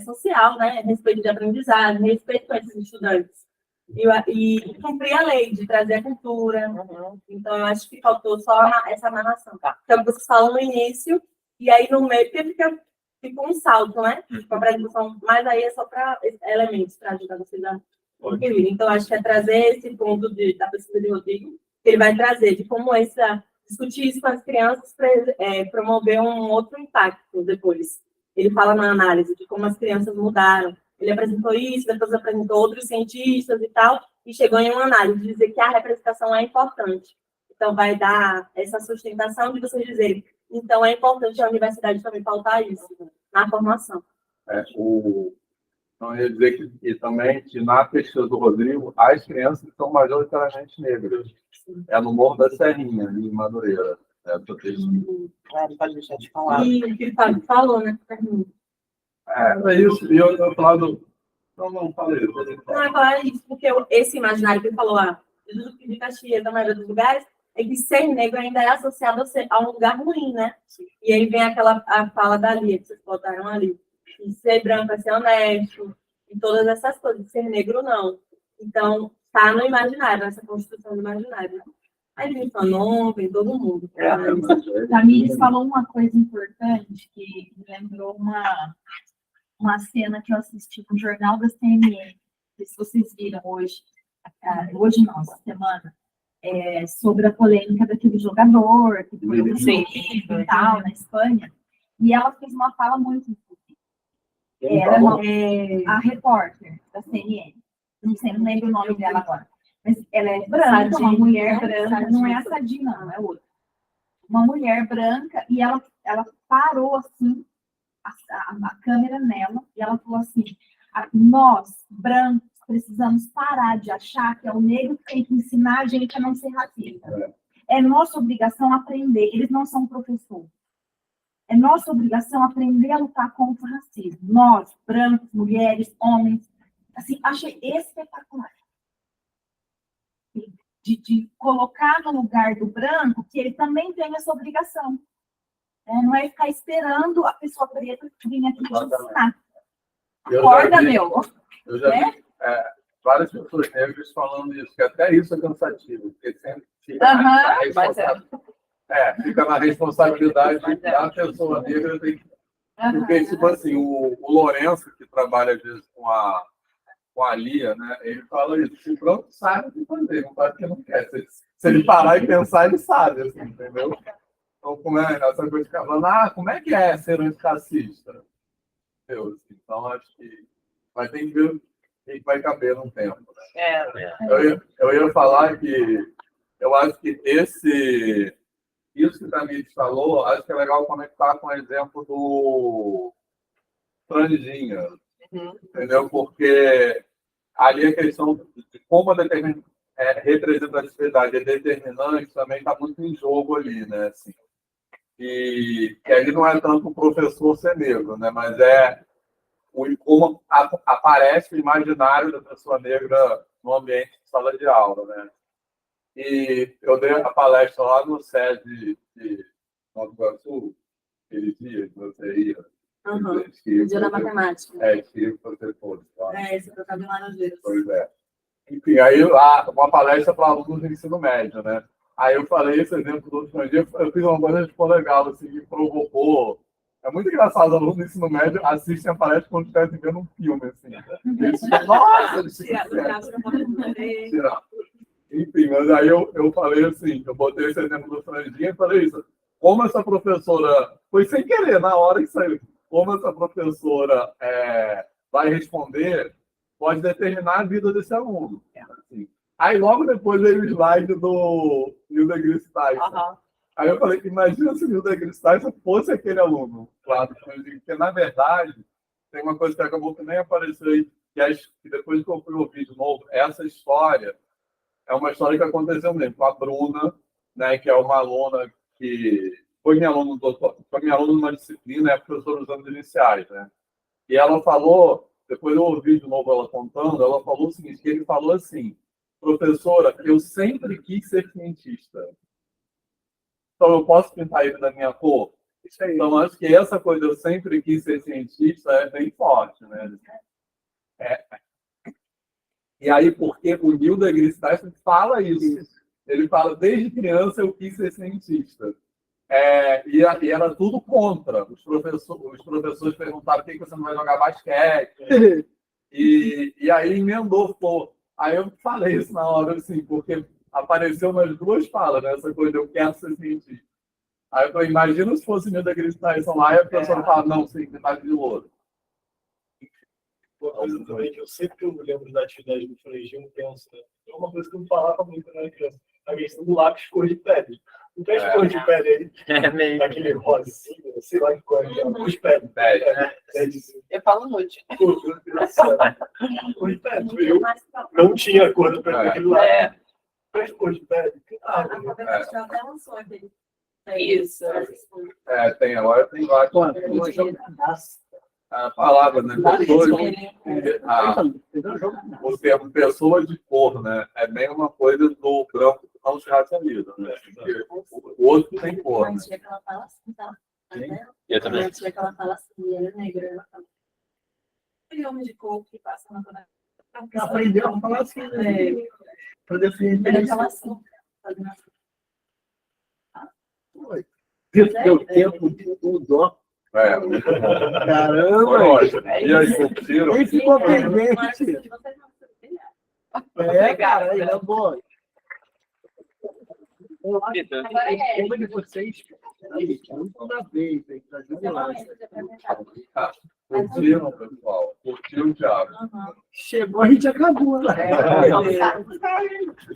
social, né? Respeito de aprendizagem, respeito com esses estudantes. E cumprir a lei, de trazer a cultura. Então, eu acho que faltou só essa amarração. Então, vocês falam no início, e aí no meio, porque fica um salto, né? Com a apresentação, mas aí é só para elementos, para ajudar vocês a entender. Então, acho que é trazer esse ponto da pesquisa de Rodrigo, que ele vai trazer, de como discutir isso com as crianças para promover um outro impacto depois. Ele fala na análise de como as crianças mudaram. Ele apresentou isso, depois apresentou outros cientistas e tal, e chegou em uma análise de dizer que a representação é importante. Então, vai dar essa sustentação de vocês dizerem, então é importante a universidade também pautar isso na formação. Então, eu ia dizer que também, que na pesquisa do Rodrigo, as crianças são majoritariamente negras. É no Morro da Serrinha, ali em Madureira. Não pode deixar de falar. E o que ele falou, né? É isso. E eu falo... Não falei. Não, é falar isso, porque esse imaginário que ele falou, de Caxias, da maioria dos lugares, é que ser negro ainda é associado a um lugar ruim, né? E aí vem a fala da Lia, que vocês botaram ali. E ser branco é ser honesto, e todas essas coisas. Ser negro, não. Então, tá no imaginário, nessa construção do imaginário. Aí vem Fanon, vem todo mundo. Tamires falou uma coisa importante que me lembrou uma cena que eu assisti no jornal da CNN. Não sei se vocês viram hoje não, essa semana, sobre a polêmica daquele jogador que foi demitido e tal, na Espanha. E ela fez uma fala muito importante. Ela é a repórter da CNN. Não lembro o nome dela agora. Mas ela é branca, uma mulher branca, não é a Sadi, não, é outra. Uma mulher branca, e ela parou assim, a câmera nela, e ela falou assim, nós, brancos, precisamos parar de achar que é o negro que tem que ensinar a gente a não ser racista. É nossa obrigação aprender, eles não são professores. É nossa obrigação aprender a lutar contra o racismo. Nós, brancos, mulheres, homens, assim, achei espetacular. De colocar no lugar do branco que ele também tem essa obrigação. Não é ficar esperando a pessoa preta vir aqui te ensinar. Acorda, meu. Eu já vi várias pessoas negras falando isso, que até isso é cansativo, porque sempre fica na responsabilidade da pessoa negra. Porque, tipo assim, o Lourenço, que trabalha às vezes com a Lia, né? Ele fala isso, o branco sabe o que fazer, não faz o que não quer. Se ele parar e pensar, ele sabe, assim, entendeu? Então, como é essa coisa de ficar falando, como é que é ser antirracista? Então, acho que vai ter que ver o que vai caber no tempo. Né? Eu ia falar que eu acho que isso que a Tamires falou, acho que é legal conectar com o exemplo do Franjinha. Entendeu? Porque ali a questão de como a representatividade é determinante também está muito em jogo ali, né? Assim, e ali não é tanto o professor ser negro, né? Mas como aparece o imaginário da pessoa negra no ambiente de sala de aula, né? E eu dei a palestra lá no SESI de Nova Iguaçu, aquele dia que você ia. Dia da matemática. Estive com você todos. Esse trocado em Laranjeiras. Pois é. Enfim, aí uma palestra para alunos do ensino médio, né? Aí eu falei esse exemplo do último dia, eu fiz uma coisa que ficou legal, assim, que provocou. É muito engraçado, os alunos do ensino médio assistem a palestra quando estivessem vendo um filme, assim. Eles ficam, nossa, enfim, mas aí eu falei assim, eu botei esse exemplo do Franjinha e falei isso. Como essa professora, foi sem querer, na hora que saiu, como essa professora vai responder pode determinar a vida desse aluno. Assim. Aí logo depois veio o slide do Neil deGrasse Tyson. Aí eu falei, imagina se o Neil deGrasse Tyson fosse aquele aluno. Claro, porque na verdade, tem uma coisa que acabou que nem apareceu aí, que depois que eu fui ouvir de novo, essa história é uma história que aconteceu mesmo com a Bruna, né, que é uma aluna que foi minha aluna numa disciplina, é professora dos anos iniciais, né? E ela falou, depois eu ouvi de novo ela contando, ela falou o seguinte, que ele falou assim, professora, eu sempre quis ser cientista. Então eu posso pintar ele da minha cor? Então acho que essa coisa, eu sempre quis ser cientista, é bem forte, né? E aí, porque o Neil deGrasse Tyson fala isso. Ele fala, desde criança eu quis ser cientista. E era tudo contra. Os professores perguntaram por que você não vai jogar basquete. E aí emendou, pô. Aí eu falei isso na hora, assim, porque apareceu nas duas falas, né? Essa coisa, eu quero ser cientista. Aí eu falei, imagina se fosse o Neil deGrasse Tyson lá e a pessoa fala, não, você tem que tentar de ouro. Uma coisa também que eu sempre lembro da atividade do colegial, penso, né? É uma coisa que eu não falava muito quando era criança. A questão do lápis cor de pele. Não tem cor de pele aí? Aquele rosinho, sei lá que cor é. Cor de pele. Eu falo noite. Cor de pele. Eu não tinha cor de pele naquele lápis. Mas cor de pele. Isso. Agora tem vários. A palavra, né? O termo pessoa de cor, né? É bem uma coisa do branco que não se racializa, né? O outro tem cor. Né? Eu também. Que ela fala assim, ela é negra, ela fala. Aquele homem de cor que passa na tonalidade. Aprendeu a falar assim, né? Para definir. Ele fala assim, fazendo assim. Deu tempo de tudo, Caramba! E aí, curtiram? Ele ficou pendente. Cara, é bom. Como de vocês, toda vez, Curtiram, pessoal? Curtiram, Thiago? chegou, a gente acabou. Né?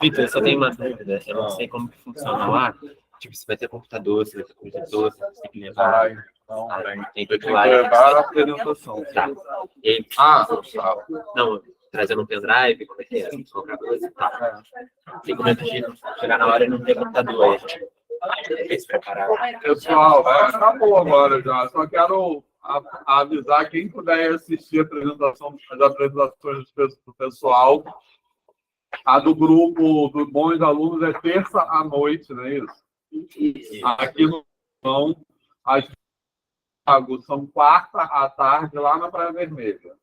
Vitor, eu só tenho uma dúvida. Eu não sei como que funciona lá. Tipo, se vai ter computador, se vai ter projetor, se você tem que levar. Tem que levar a apresentação. Tá. E, não, trazendo um pendrive, como é que é? Qualquer coisa e tal. Tem como chegar na hora e não ter computador aí. Tem que se preparar. Pessoal, acabou agora já. Só quero avisar quem puder assistir as apresentações do pessoal. A do grupo dos bons alunos é terça à noite, não é isso? Aqui no são quarta à tarde lá na Praia Vermelha.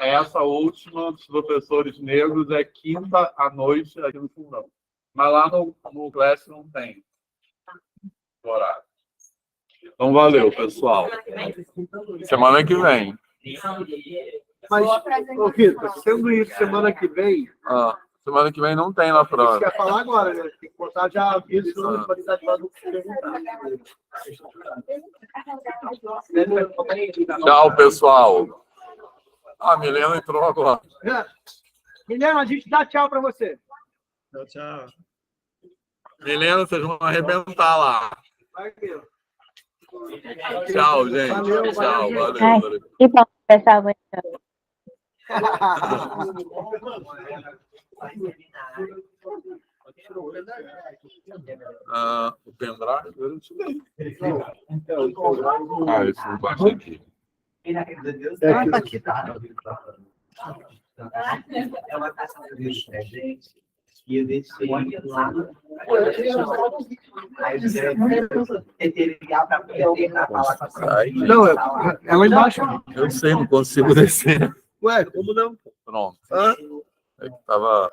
Essa última dos professores negros é quinta à noite aqui no Fundão. Mas lá no Class não tem horário. Então, valeu, pessoal. Semana que vem. Mas, ô Vitor, sendo isso, semana que vem... Semana que vem não tem na prova. Você quer falar agora, né? Tem que botar já aviso na qualidade para perguntar. Tchau, pessoal. A Milena entrou agora. Milena, a gente dá tchau para você. Tchau. Milena, vocês vão arrebentar lá. Vai, meu. Tchau, gente. Valeu, Tchau, valeu. valeu. Que bom conversar amanhã. O pendrive, eu não te dei. Isso não baixa aqui. Tá aqui, tá? É uma taça de gente. E eu deixei lá. Aí eu teria que ligar para falar com a senhora. Não, é lá embaixo. Eu sei, não consigo descer. Ué, como não? Pronto. É que tava